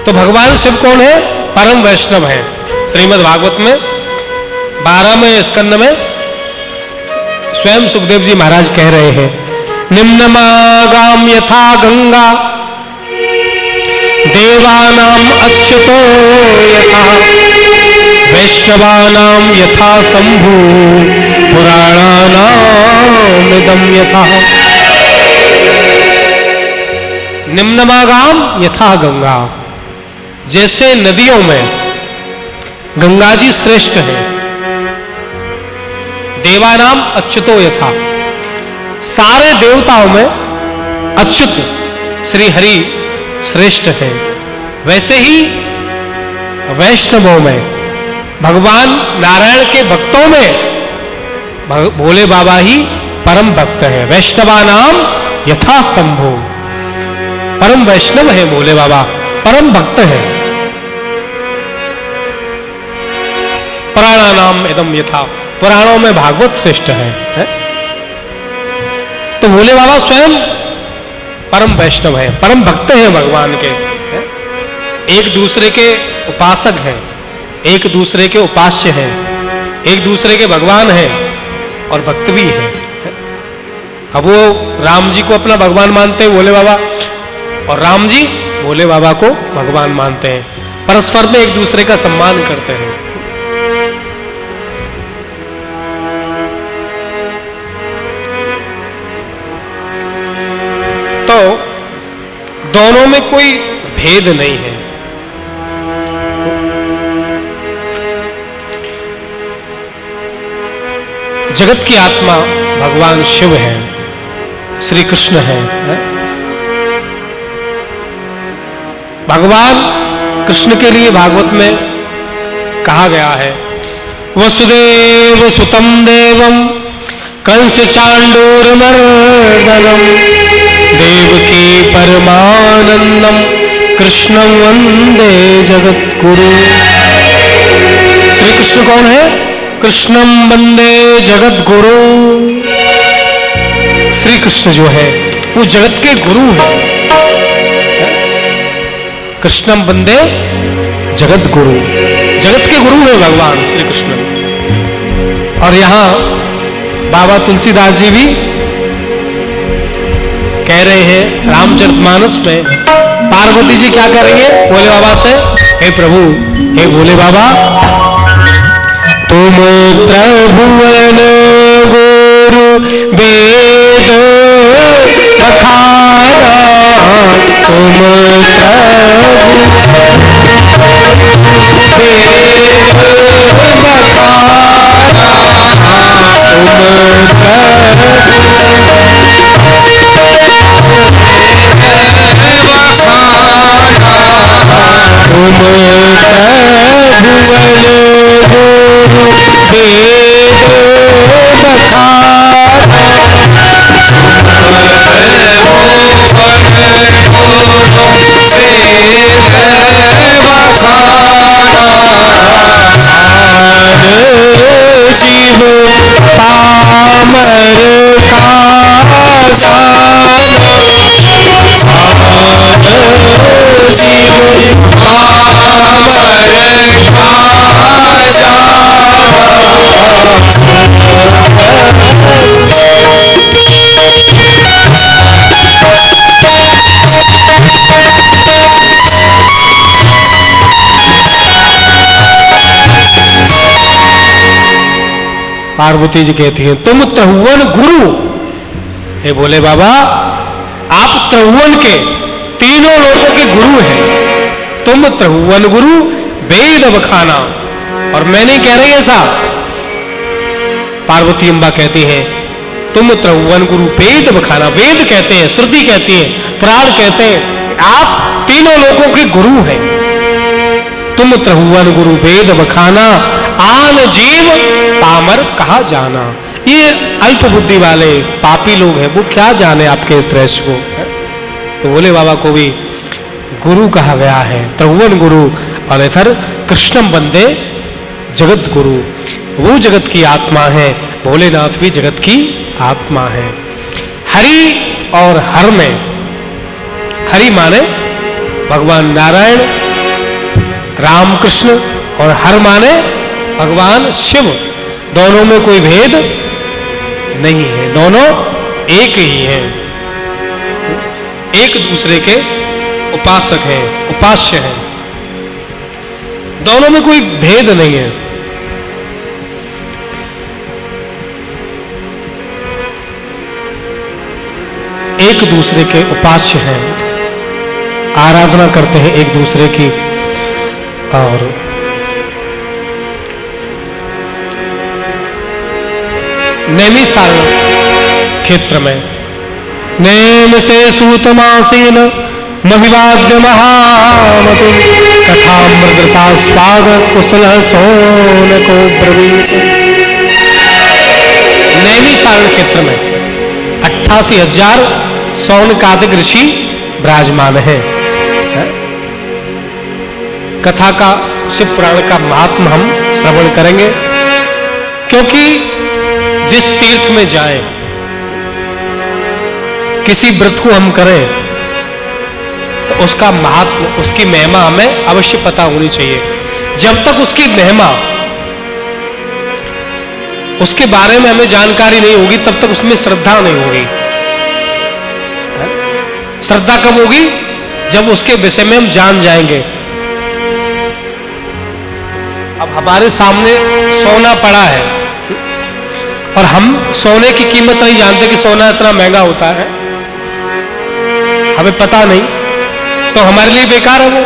तो भगवान शिव कौन है? परम वैष्णव है। श्रीमद् भागवत में 12वें स्कंद में स्वयं सुखदेव जी महाराज कह रहे हैं, निम्नमागाम यथा गंगा देवानाम अच्युतो यथा वैष्णवानाम यथा शंभु पुराणानाम इदं यथा। निम्नमागाम यथा गंगा, जैसे नदियों में गंगा जी श्रेष्ठ है। देवानाम अच्युतो यथा, सारे देवताओं में अच्युत श्री हरि श्रेष्ठ है। वैसे ही वैष्णवों में, भगवान नारायण के भक्तों में भोले बाबा ही परम भक्त है। वैष्णवानाम यथा शंभु, परम वैष्णव है भोले बाबा, परम भक्त है। पुराणानाम इदं यथा, पुराणों में भागवत श्रेष्ठ है? तो भोले बाबा स्वयं परम वैष्णव है, परम भक्त है भगवान के। एक दूसरे के उपासक हैं, एक दूसरे के उपास्य हैं, एक दूसरे के भगवान हैं और भक्त भी हैं। अब वो राम जी को अपना भगवान मानते हैं भोले बाबा, और राम जी भोले बाबा को भगवान मानते हैं। परस्पर में एक दूसरे का सम्मान करते हैं। तो दोनों में कोई भेद नहीं है। जगत की आत्मा भगवान शिव है, श्री कृष्ण है। भगवान कृष्ण के लिए भागवत में कहा गया है, वसुदेव सुतम देवम कंस चांडूरमर्दनम देवकी परमानंदम कृष्णं वंदे जगद्गुरु। श्री कृष्ण कौन है? कृष्णं वंदे जगद्गुरु। श्री कृष्ण जो है वो जगत के गुरु है। कृष्णं वंदे जगद्गुरु, जगत के गुरु है भगवान श्री कृष्ण। और यहां बाबा तुलसीदास जी भी कह रहे हैं रामचरितमानस में, पार्वती जी क्या करेंगे भोले बाबा से, हे प्रभु, हे भोले बाबा, तुम त्रिभुवन गुरु वेद बखाना, तुम पार्वती जी कहती हैं, तुम त्रिभुवन गुरु, हे भोले बाबा, आप त्रिभुवन के तीनों लोगों के गुरु हैं। तुम त्रिभुवन गुरु वेद बखाना, और मैं नहीं कह रही ऐसा, पार्वती अम्बा कहती हैं, तुम त्रिभुवन गुरु वेद बखाना, वेद कहते हैं, श्रुति कहती है, पुराण कहते हैं, आप तीनों लोगों के गुरु हैं। तुम त्रिभुवन गुरु वेद बखाना, आन जीव पामर कहा जाना। ये अल्प बुद्धि वाले पापी लोग हैं, वो क्या जाने आपके इस दृश्य को। तो भोले बाबा को भी गुरु कहा गया है, त्रिभुवन गुरु, और फिर कृष्णम वंदे जगत गुरु, वो जगत की आत्मा है, भोलेनाथ भी जगत की आत्मा है। हरि और हर में, हरि माने भगवान नारायण राम कृष्ण, और हर माने भगवान शिव, दोनों में कोई भेद नहीं है, दोनों एक ही हैं, एक दूसरे के उपासक हैं, उपास्य हैं, दोनों में कोई भेद नहीं है। एक दूसरे के उपास्य हैं, आराधना करते हैं एक दूसरे की। और नैमिषारण्य क्षेत्र में नेम से सूतमासीन महिवाद्य महामति तथा मृदसास्वाद कुशल सोन को ब्रवीत। नैमिषारण्य क्षेत्र में 88,000 सौनकादिक ऋषि विराजमान हैं। कथा का, शिव पुराण का महात्मा हम श्रवण करेंगे, क्योंकि जिस तीर्थ में जाएं, किसी व्रत को हम करें तो उसका महात्मा, उसकी महिमा हमें अवश्य पता होनी चाहिए। जब तक उसकी महिमा, उसके बारे में हमें जानकारी नहीं होगी, तब तक उसमें श्रद्धा नहीं होगी। श्रद्धा कब होगी? जब उसके विषय में हम जान जाएंगे। अब हमारे सामने सोना पड़ा है और हम सोने की कीमत नहीं जानते कि सोना इतना महंगा होता है, हमें पता नहीं, तो हमारे लिए बेकार है वो।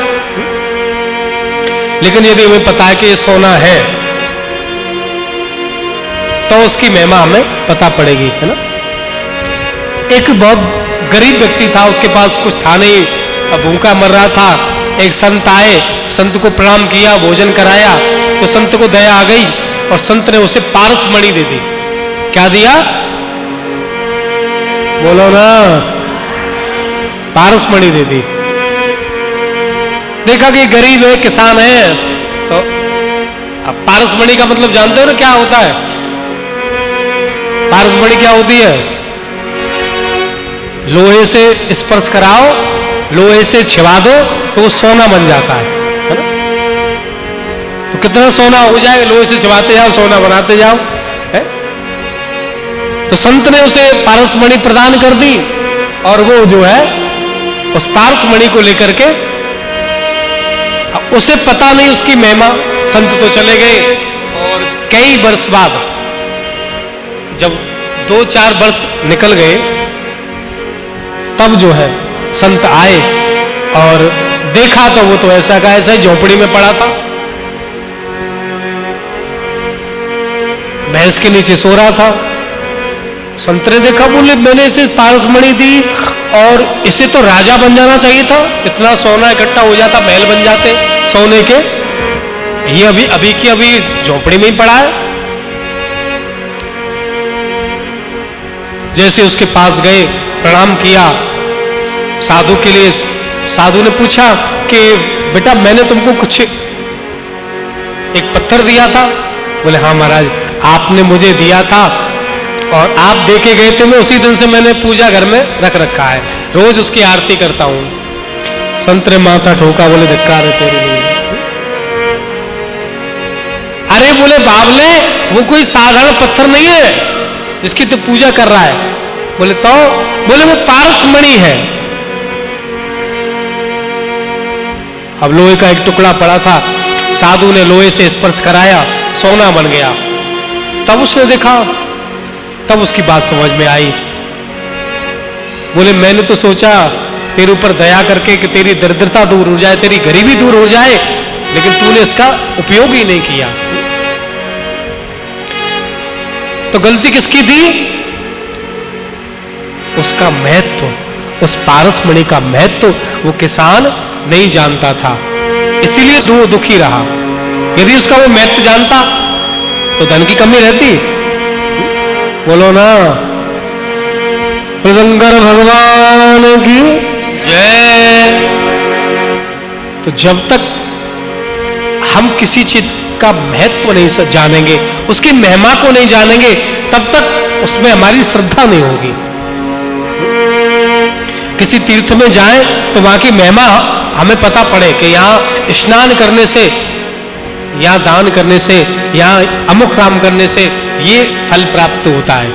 लेकिन यदि हमें पता है कि ये सोना है तो उसकी महिमा हमें पता पड़ेगी, है ना। एक बहुत गरीब व्यक्ति था, उसके पास कुछ था नहीं, भूखा मर रहा था, एक संत आए, संत को प्रणाम किया, भोजन कराया, तो संत को दया आ गई और संत ने उसे पारस मणि दे दी। क्या दिया? बोलो ना, पारस मणि दे दी। देखा कि गरीब है, किसान है, तो अब पारस मणि का मतलब जानते हो ना क्या होता है? पारस मणि क्या होती है? लोहे से स्पर्श कराओ, लोहे से छिवा दो तो वो सोना बन जाता है ना? तो कितना सोना हो जाएगा, लोहे से छिवाते जाओ, सोना बनाते जाओ, है? तो संत ने उसे पारस मणि प्रदान कर दी और वो जो है उस पारस मणि को लेकर के, उसे पता नहीं उसकी महिमा, संत तो चले गए और कई वर्ष बाद जब 2-4 वर्ष निकल गए तब जो है संत आए और देखा तो वो तो ऐसा का ऐसा ही झोपड़ी में पड़ा था, भैंस के नीचे सो रहा था। संत ने देखा, बोले मैंने इसे पारस मणि दी और इसे तो राजा बन जाना चाहिए था, इतना सोना इकट्ठा हो जाता, महल बन जाते सोने के, ये अभी की अभी झोपड़ी में ही पड़ा है। जैसे उसके पास गए, प्रणाम किया साधु के लिए, साधु ने पूछा कि बेटा मैंने तुमको कुछ एक पत्थर दिया था? बोले हाँ महाराज, आपने मुझे दिया था और आप देके गए थे, मैं उसी दिन से मैंने पूजा घर में रख रखा है, रोज उसकी आरती करता हूं। संत ने माथा ठोका, बोले धिक्कार है तेरे लिए। अरे बोले बाबले, वो कोई साधारण पत्थर नहीं है जिसकी तू पूजा कर रहा है। बोले तो? बोले वो पारस मणि है। अब लोहे का एक टुकड़ा पड़ा था, साधु ने लोहे से स्पर्श कराया, सोना बन गया। तब उसने देखा, तब उसकी बात समझ में आई। बोले मैंने तो सोचा तेरे ऊपर दया करके कि तेरी दरिद्रता दूर हो जाए, तेरी गरीबी दूर हो जाए, लेकिन तूने इसका उपयोग ही नहीं किया। तो गलती किसकी थी? उसका महत्व, उस पारस मणि का महत्व वो किसान नहीं जानता था, इसीलिए वो दुखी रहा। यदि उसका वो महत्व जानता तो धन की कमी रहती। बोलो ना, शंकर भगवान की जय। तो जब तक हम किसी चीज का महत्व नहीं जानेंगे, उसकी महिमा को नहीं जानेंगे, तब तक उसमें हमारी श्रद्धा नहीं होगी। किसी तीर्थ में जाएं तो वहां की महिमा हमें पता पड़े कि यहाँ स्नान करने से, यहाँ दान करने से, यहाँ अमुक काम करने से ये फल प्राप्त होता है,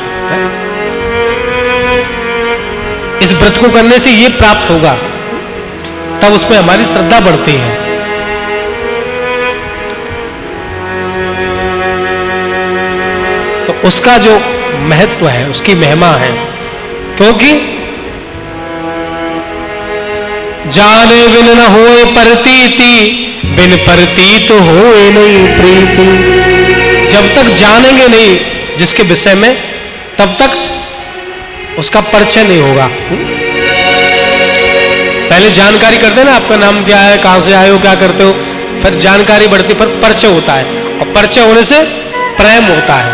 इस व्रत को करने से ये प्राप्त होगा, तब उसमें हमारी श्रद्धा बढ़ती है। तो उसका जो महत्व है, उसकी महिमा है, क्योंकि जाने बिन न होए प्रतीति, बिन प्रतीत होए नहीं प्रीति। जब तक जानेंगे नहीं जिसके विषय में, तब तक उसका परिचय नहीं होगा। पहले जानकारी करते हैं ना, आपका नाम क्या है, कहां से आए हो, क्या करते हो, फिर जानकारी बढ़ती, फिर परिचय होता है, और परिचय होने से प्रेम होता है।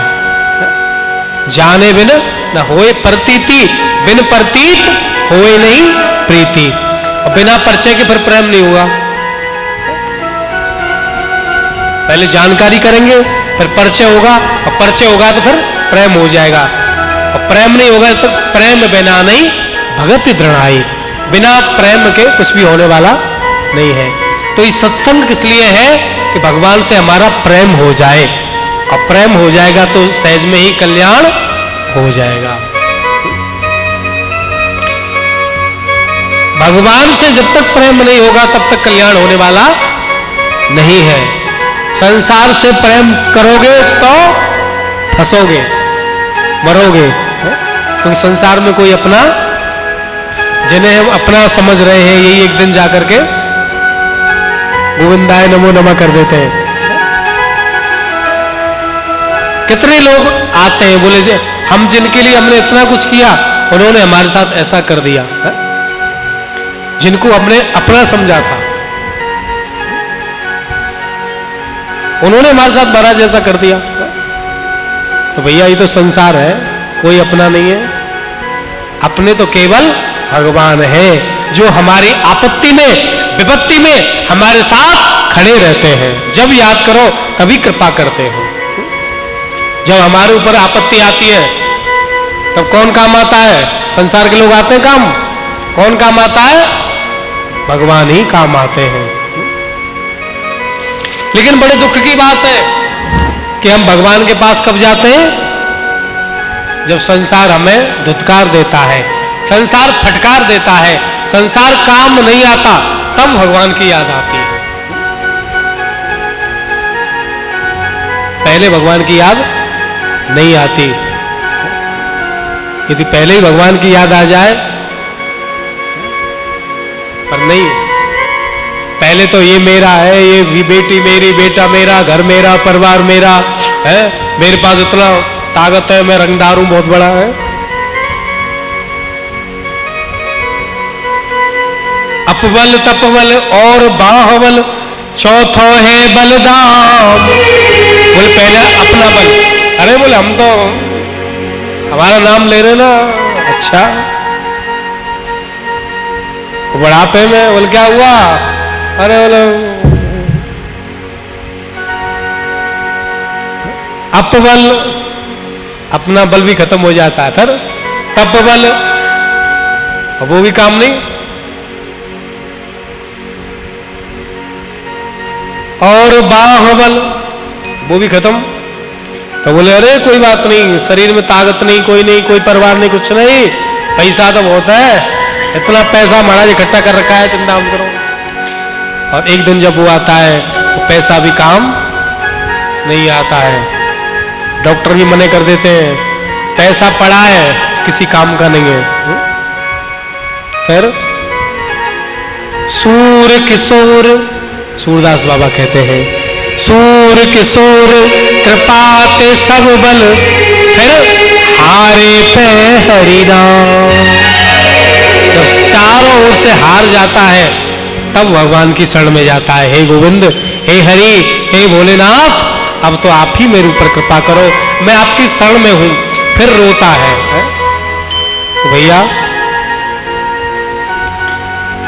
जाने बिन न होए प्रतीति, बिन प्रतीत होए नहीं प्रीति। और बिना परिचय के फिर प्रेम नहीं होगा। पहले जानकारी करेंगे, फिर परिचय होगा, और परिचय होगा तो फिर प्रेम हो जाएगा, और प्रेम नहीं होगा तो प्रेम बिना नहीं भगति दृढ़ाई। बिना प्रेम के कुछ भी होने वाला नहीं है। तो ये सत्संग किस लिए है? कि भगवान से हमारा प्रेम हो जाए, और प्रेम हो जाएगा तो सहज में ही कल्याण हो जाएगा। भगवान से जब तक प्रेम नहीं होगा तब तक कल्याण होने वाला नहीं है। संसार से प्रेम करोगे तो फंसोगे, मरोगे, क्योंकि संसार में कोई अपना, जिन्हें हम अपना समझ रहे हैं, यही एक दिन जाकर के गोविंदाय नमो नमः कर देते हैं। कितने लोग आते हैं, बोले जे हम जिनके लिए हमने इतना कुछ किया, उन्होंने हमारे साथ ऐसा कर दिया, जिनको हमने अपना समझा था, उन्होंने हमारे साथ महाराज ऐसा कर दिया। तो भैया ये तो संसार है, कोई अपना नहीं है, अपने तो केवल भगवान है जो हमारी आपत्ति में विपत्ति में हमारे साथ खड़े रहते हैं। जब याद करो तभी कृपा करते हैं। जब हमारे ऊपर आपत्ति आती है तब कौन काम आता है? संसार के लोग आते हैं काम? कौन काम आता है? भगवान ही काम आते हैं। लेकिन बड़े दुख की बात है कि हम भगवान के पास कब जाते हैं? जब संसार हमें धुतकार देता है, संसार फटकार देता है, संसार काम नहीं आता, तब भगवान की याद आती है। पहले भगवान की याद नहीं आती। यदि पहले ही भगवान की याद आ जाए, पर नहीं, पहले तो ये मेरा है, ये भी बेटी मेरी, बेटा मेरा, घर मेरा, परिवार मेरा है, मेरे पास इतना ताकत है, मैं रंगदार हूं, बहुत बड़ा है। अपबल तपबल और बाहुबल चौथो है बलदाम। बोले पहले अपना बल, अरे बोले हम तो हमारा नाम ले रहे ना, अच्छा बुढ़ापे में बोले क्या हुआ? अरे बोले अपबल, अपना बल भी खत्म हो जाता है, फिर तपबल, वो भी काम नहीं, और बाहुबल, वो भी खत्म। तो बोले अरे कोई बात नहीं, शरीर में ताकत नहीं, कोई नहीं, कोई परिवार नहीं, कुछ नहीं, पैसा तो बहुत है, इतना पैसा महाराज इकट्ठा कर रखा है, चिंता मत करो। और एक दिन जब वो आता है तो पैसा भी काम नहीं आता है। डॉक्टर भी मने कर देते हैं, पैसा पड़ा है किसी काम का नहीं है। फिर सूर किशोर, सूरदास बाबा कहते हैं, सूर किशोर कृपाते सब बल, फिर हारे पे हरि नाम। जब चारों ओर से हार जाता है तब भगवान की शरण में जाता है। हे गोविंद, हे हरि, हे भोलेनाथ, अब तो आप ही मेरे ऊपर कृपा करो, मैं आपकी शरण में हूं। फिर रोता है। तो भैया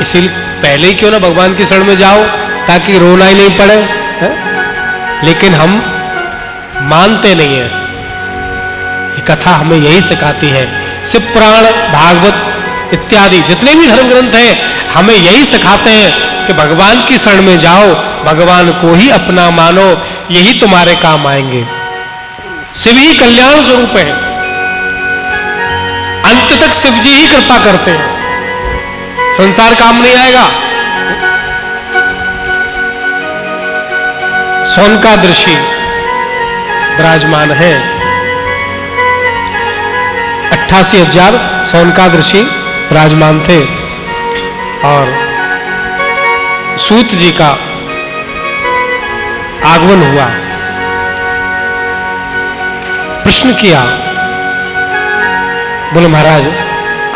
इसीलिए पहले ही क्यों ना भगवान की शरण में जाओ, ताकि रोना ही नहीं पड़े है? लेकिन हम मानते नहीं है। ये कथा हमें यही सिखाती है। शिव पुराण, भागवत इत्यादि जितने भी धर्म ग्रंथ हैं हमें यही सिखाते हैं कि भगवान की शरण में जाओ, भगवान को ही अपना मानो, यही तुम्हारे काम आएंगे। शिव ही कल्याण स्वरूप है, अंत तक शिव जी ही कृपा करते हैं, संसार काम नहीं आएगा। सोनकाद ऋषि विराजमान है, 88,000 सोनकाद ऋषि विराजमान थे। और सूत जी का आगमन हुआ, प्रश्न किया, बोले महाराज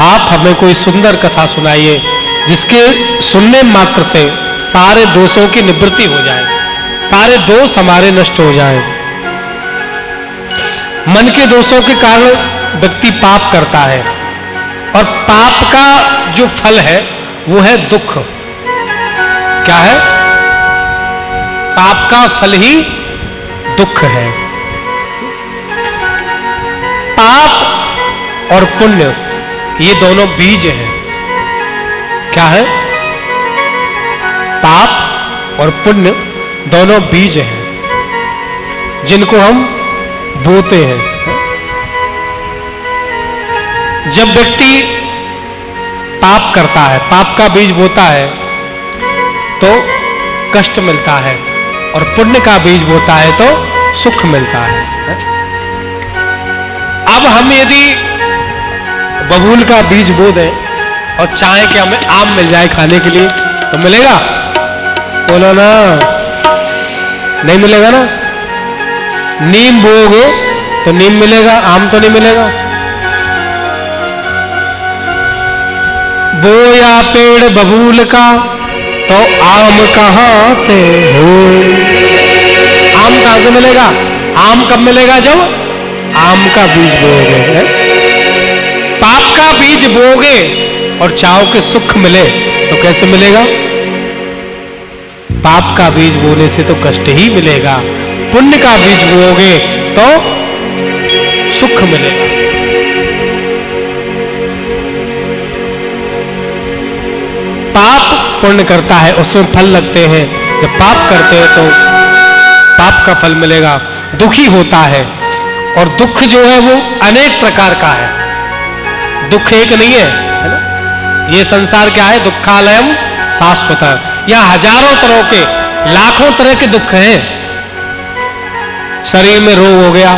आप हमें कोई सुंदर कथा सुनाइए जिसके सुनने मात्र से सारे दोषों की निवृत्ति हो जाए, सारे दोष हमारे नष्ट हो जाए। मन के दोषों के कारण व्यक्ति पाप करता है और पाप का जो फल है वो है दुख। क्या है? पाप का फल ही दुख है। पाप और पुण्य ये दोनों बीज हैं। क्या है? पाप और पुण्य दोनों बीज हैं जिनको हम बोते हैं। जब व्यक्ति पाप करता है, पाप का बीज बोता है तो कष्ट मिलता है, और पुण्य का बीज बोता है तो सुख मिलता है। अब हम यदि बबूल का बीज बो दें और चाहें कि हमें आम मिल जाए खाने के लिए, तो मिलेगा? बोलो ना, नहीं मिलेगा ना। नीम बोओगे तो नीम मिलेगा, आम तो नहीं मिलेगा। बोया पेड़ बबूल का तो आम कहां पे हो? आम कहां से मिलेगा? आम कब मिलेगा? जब आम का बीज बोओगे। पाप का बीज बोओगे और चाहो कि सुख मिले तो कैसे मिलेगा? पाप का बीज बोने से तो कष्ट ही मिलेगा, पुण्य का बीज बोओगे तो सुख मिलेगा। पाप पुण्य करता है, उसमें फल लगते हैं। जब पाप करते हैं तो पाप का फल मिलेगा, दुखी होता है। और दुख जो है वो अनेक प्रकार का है, दुख एक नहीं है, है ना? ये संसार क्या है? दुखालयम शाश्वत। यहां हजारों तरह के, लाखों तरह के दुख हैं। शरीर में रोग हो गया,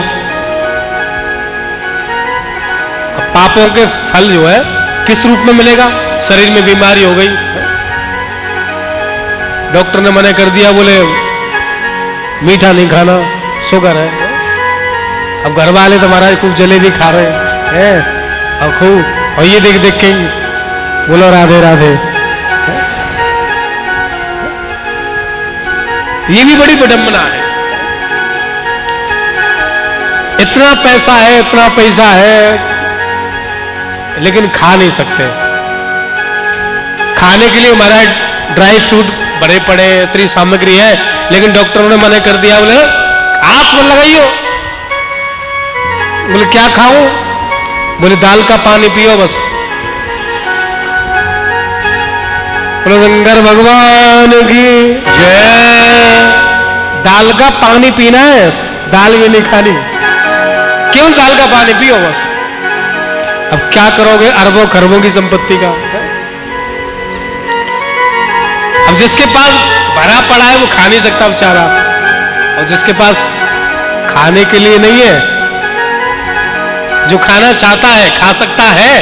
पापों के फल जो है किस रूप में मिलेगा? शरीर में बीमारी हो गई, डॉक्टर ने मना कर दिया, बोले मीठा नहीं खाना, शुगर है। अब घर वाले तो महाराज खूब जलेबी खा रहे हैं और खूब, और ये देख देख के बोलो राधे राधे। ये भी बड़ी विडंबना है। इतना पैसा है, इतना पैसा है, लेकिन खा नहीं सकते। खाने के लिए महाराज ड्राई फ्रूट बड़े पड़े, इतनी सामग्री है, लेकिन डॉक्टरों ने मना कर दिया, बोले हाथ मत लगाइयो। बोले क्या खाऊं? बोले दाल का पानी पियो बस। बोले शंकर भगवान की जय। दाल का पानी पीना है, दाल भी नहीं खानी, क्यों? दाल का पानी पियो बस। अब क्या करोगे अरबों खरबों की संपत्ति का? अब जिसके पास भरा पड़ा है वो खा नहीं सकता बेचारा, और जिसके पास खाने के लिए नहीं है, जो खाना चाहता है, खा सकता है,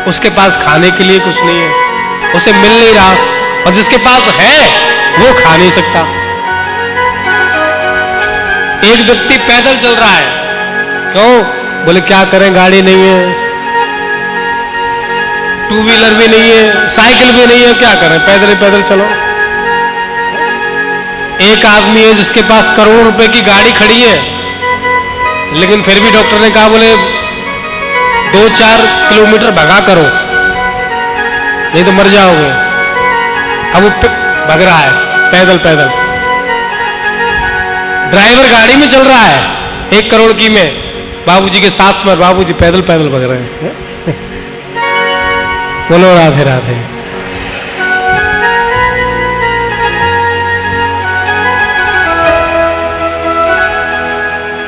उसके पास खाने के लिए कुछ नहीं है, उसे मिल नहीं रहा। और जिसके पास है वो खा नहीं सकता। एक व्यक्ति पैदल चल रहा है, क्यों? बोले क्या करें, गाड़ी नहीं है, टू व्हीलर भी नहीं है, साइकिल भी नहीं है, क्या करें, पैदल ही पैदल चलो। एक आदमी है जिसके पास करोड़ों रुपए की गाड़ी खड़ी है, लेकिन फिर भी डॉक्टर ने कहा, बोले 2-4 किलोमीटर भगा करो, नहीं तो मर जाओगे। अब वो भग रहा है पैदल पैदल, ड्राइवर गाड़ी में चल रहा है 1 करोड़ की में, बाबूजी के साथ में, बाबूजी पैदल पैदल भग रहे हैं। बोलो राधे राधे।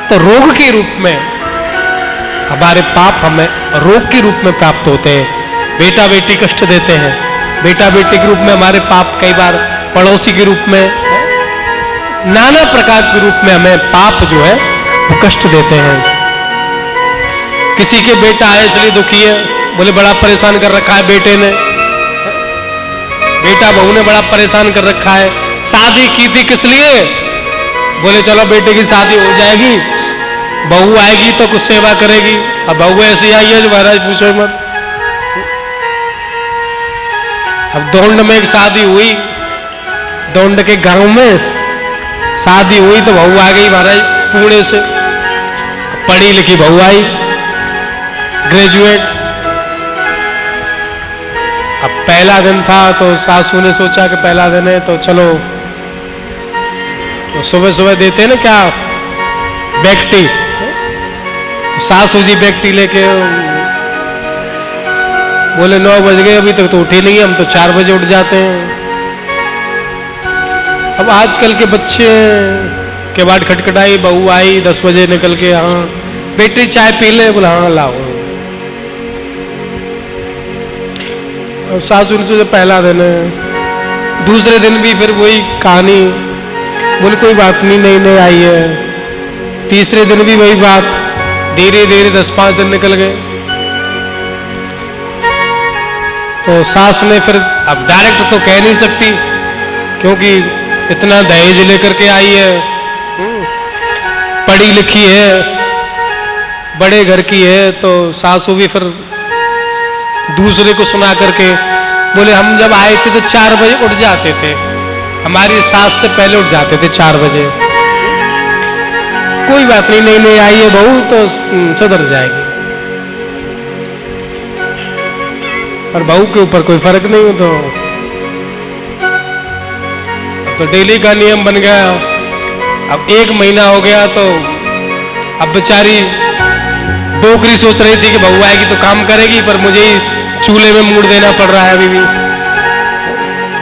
तो रोग के रूप में हमारे पाप हमें रोग के रूप में प्राप्त होते हैं। बेटा बेटी कष्ट देते हैं, बेटा बेटी के रूप में हमारे पाप, कई बार पड़ोसी के रूप में, नाना प्रकार के रूप में हमें पाप जो है वो कष्ट देते हैं। किसी के बेटा है इसलिए दुखी है, बोले बड़ा परेशान कर रखा है बेटे ने, बेटा बहू ने बड़ा परेशान कर रखा है। शादी की थी किस लिए? बोले चलो बेटे की शादी हो जाएगी, बहू आएगी तो कुछ सेवा करेगी। अब बहू ऐसी आई है जो महाराज पूछो मत। अब दौंड में एक शादी हुई, दौंड के गांव में शादी हुई तो बहू आ गई महाराज पुणे से, पढ़ी लिखी बहू आई, ग्रेजुएट। अब पहला दिन था तो सासू ने सोचा कि पहला दिन है तो चलो, तो सुबह सुबह देते हैं ना क्या, बैग टी, तो सासू जी बैग टी लेके बोले 9 बज गए, अभी तक तो उठी नहीं है, हम तो 4 बजे उठ जाते हैं। अब आजकल के बच्चे के बाद खटखटाई, बहू आई 10 बजे निकल के, हाँ बेटी चाय पी ले, बोला हाँ लाओ। सासू ने सोचा पहला दिन है, दूसरे दिन भी फिर वही कहानी, बोले कोई बात नहीं, नई नई आई है। तीसरे दिन भी वही बात, धीरे धीरे 10-5 दिन निकल गए। तो सास ने फिर, अब डायरेक्ट तो कह नहीं सकती क्योंकि इतना दहेज लेकर के आई है, पढ़ी लिखी है, बड़े घर की है, तो सासू भी फिर दूसरे को सुना करके बोले हम जब आए थे तो 4 बजे उठ जाते थे, हमारी सास से पहले उठ जाते थे 4 बजे। कोई बात नहीं, नहीं नहीं आई है बहू तो सुधर जाएगी। और बहू के ऊपर कोई फर्क नहीं हो तो डेली का नियम बन गया। अब 1 महीना हो गया तो अब बेचारी डोकरी सोच रही थी कि बहू आएगी तो काम करेगी, पर मुझे ही चूल्हे में मूड देना पड़ रहा है अभी भी।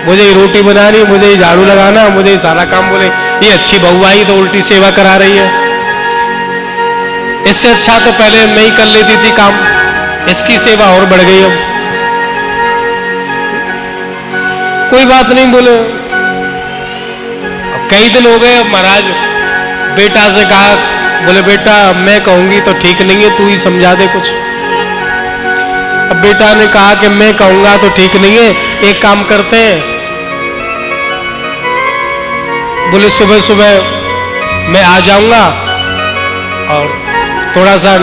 मुझे ही रोटी बनानी, मुझे ही झाड़ू लगाना, मुझे ही सारा काम। बोले ये अच्छी बहू आई तो उल्टी सेवा करा रही है। इससे अच्छा तो पहले मैं ही कर लेती थी काम, इसकी सेवा और बढ़ गई। अब कोई बात नहीं बोले। कई दिन हो गए महाराज, बेटा से कहा, बोले बेटा मैं कहूंगी तो ठीक नहीं है, तू ही समझा दे कुछ। अब बेटा ने कहा कि मैं कहूंगा तो ठीक नहीं है, एक काम करते हैं। बोले सुबह सुबह मैं आ जाऊंगा और थोड़ा सा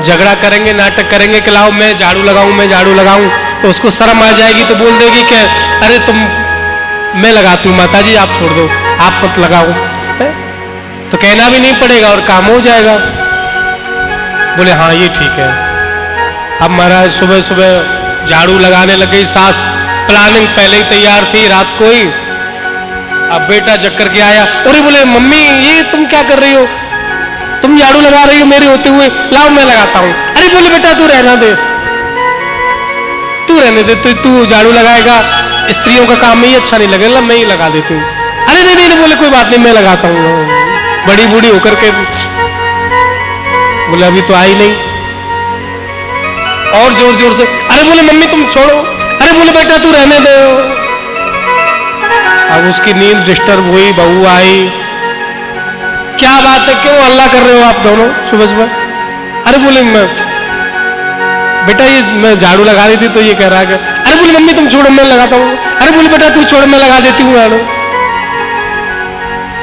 झगड़ा करेंगे, नाटक करेंगे कि लाओ मैं झाड़ू लगाऊं, मैं झाड़ू लगाऊं। तो उसको शर्म आ जाएगी तो बोल देगी कि अरे तुम, मैं लगाती हूँ माता जी, आप छोड़ दो, आप मत लगाओ। तो कहना भी नहीं पड़ेगा और काम हो जाएगा। बोले हाँ ये ठीक है। अब महाराज सुबह सुबह झाड़ू लगाने लग गई सास। प्लानिंग पहले ही तैयार थी रात को ही। अब बेटा जग करके आया, अरे बोले मम्मी ये तुम क्या कर रही हो, तुम झाड़ू लगा रही हो मेरे होते हुए, लाओ मैं लगाता हूं। अरे बोले बेटा तू रहना दे, तू रहने दे, तू झाड़ू लगाएगा, स्त्रियों का काम में ही अच्छा नहीं लगेगा, मैं ही लगा देती हूँ। अरे नहीं नहीं, बोले कोई बात नहीं मैं लगाता हूँ। बड़ी बूढ़ी होकर के बोले अभी तो आई नहीं, और जोर जोर से, अरे बोले मम्मी तुम छोड़ो, अरे बोले बेटा तू रहने दो। अब उसकी नींद डिस्टर्ब हुई, बहू आई, क्या बात है क्यों हल्ला कर रहे हो आप दोनों सुबह सुबह। अरे बोले मैं बेटा ये मैं झाड़ू लगा रही थी तो ये कह रहा है कि अरे बोले मम्मी तुम छोड़ो मैं लगाता हूँ। अरे बोले बेटा तू छोड़ मैं लगा देती हूँ झाड़ू।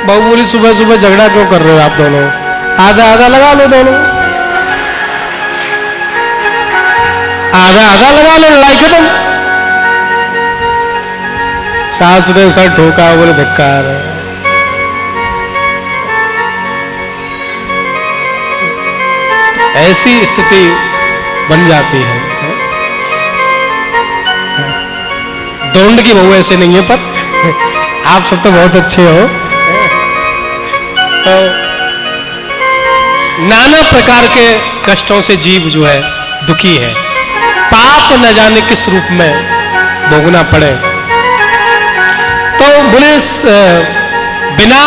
बहू बोली सुबह सुबह झगड़ा क्यों कर रहे हो आप दोनों, आधा आधा लगा लो दोनों, आधा आधा लगा लो, लड़ाई खत्म। सास ने सर ठोका, बोले धिक्कार है। ऐसी स्थिति बन जाती है। दौंड की बहू ऐसे नहीं है, पर आप सब तो बहुत अच्छे हो। तो नाना प्रकार के कष्टों से जीव जो है दुखी है, पाप न जाने किस रूप में भोगना पड़े। तो बोले बिना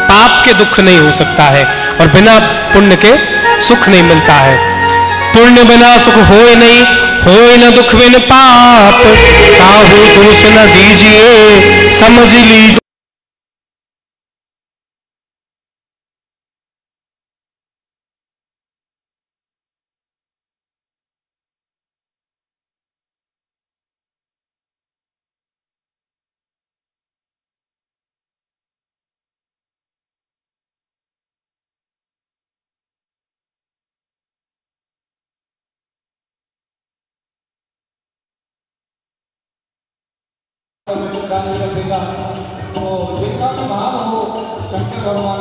पाप के दुख नहीं हो सकता है और बिना पुण्य के सुख नहीं मिलता है। पुण्य बिना सुख होए नहीं, होए न दुख बिन पाप, काहू दोष न दीजिए समझ ली। तो जितना भी भाव हो शंकर भगवान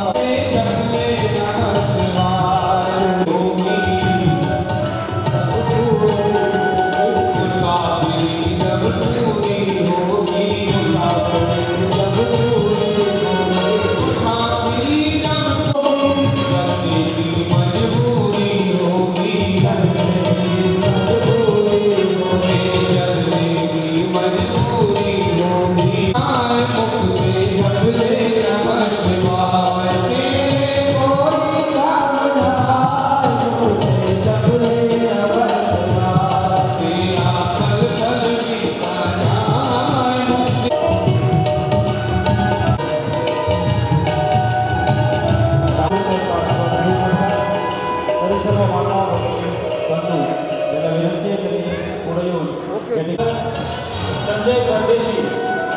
संजय परदेशी,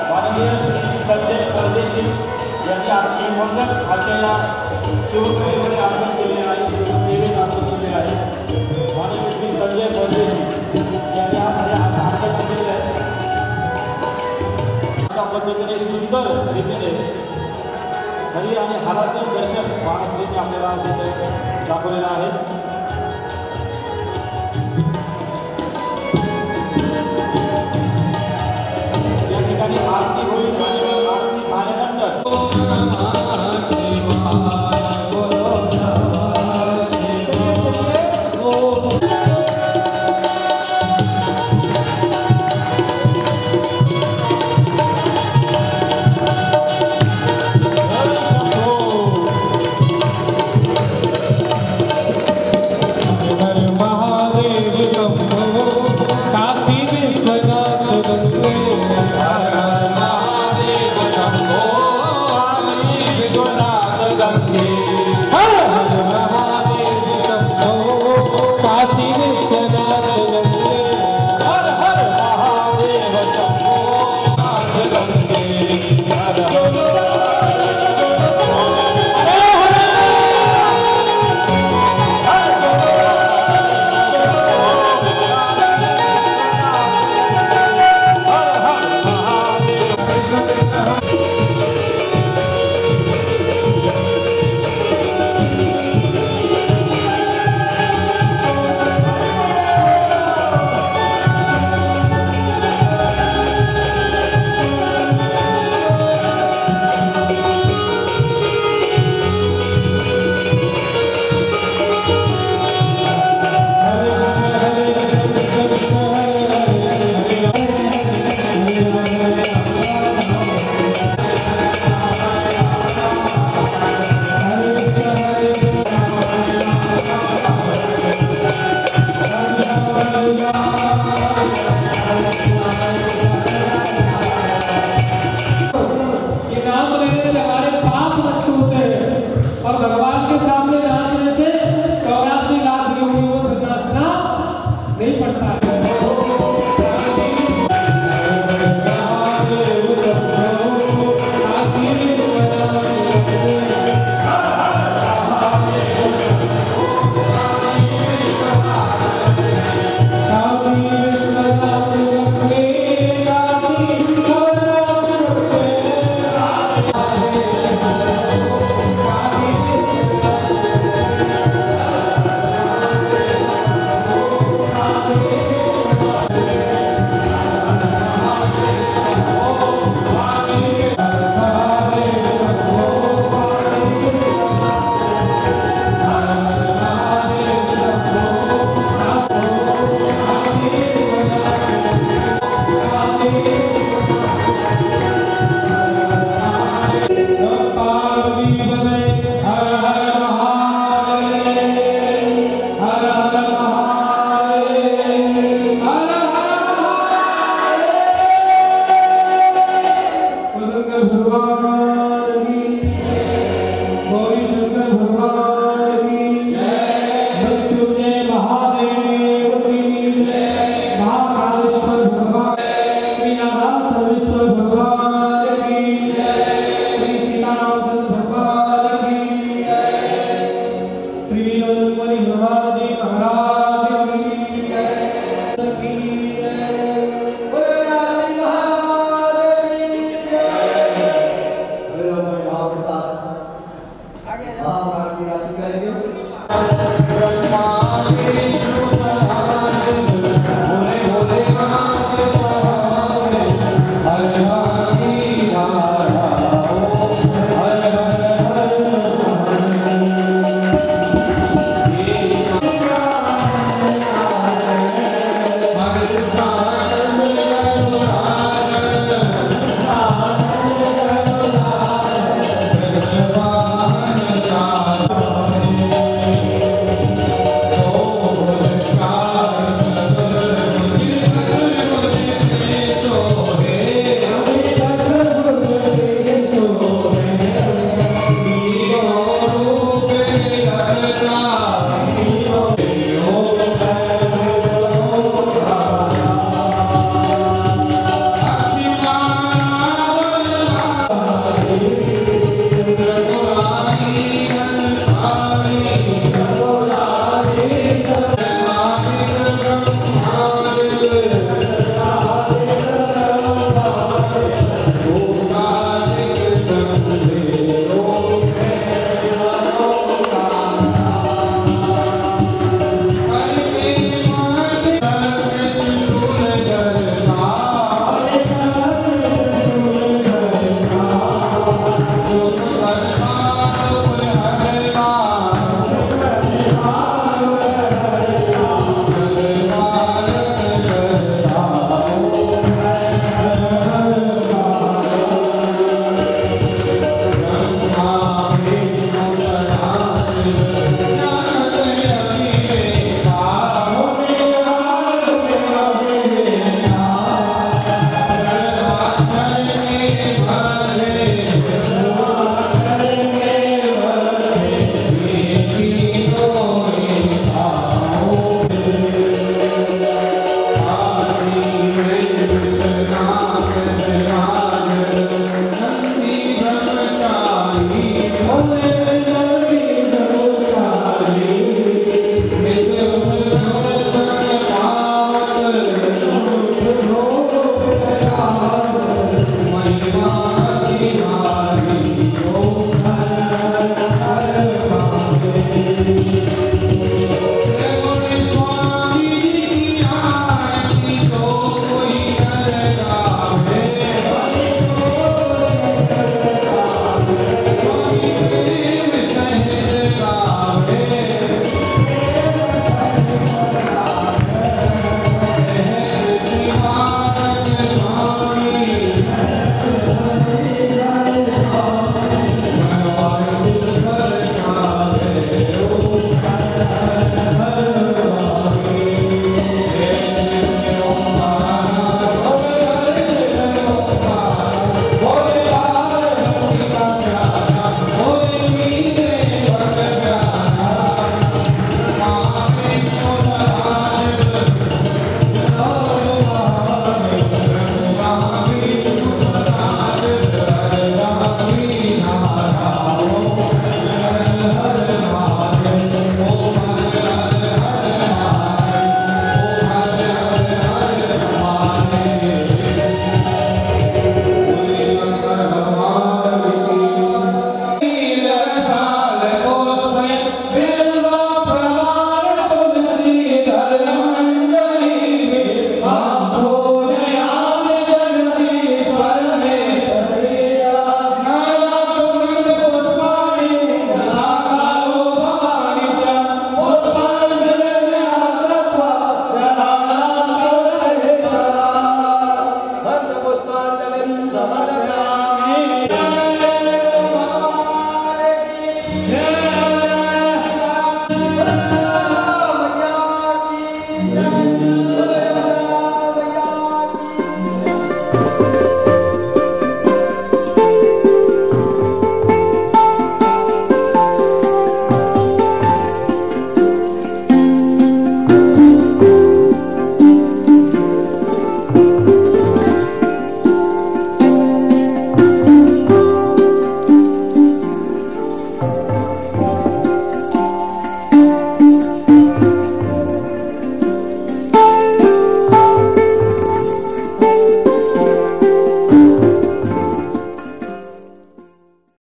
माननीय श्री संजय परदेशी यांनी आमची मंगल आजच्या या शिवसेनेमध्ये आगमन केले आहे, सेवेत आगमन केले आहे। माननीय श्री संजय परदेशी यांनी आज आगमन केले आहे। अशा पद्धतीने सुंदर रीतीने हरी आणि हाराचं दर्शन महाराष्ट्राने आपल्याला आज इथे दाखवलेलं आहे.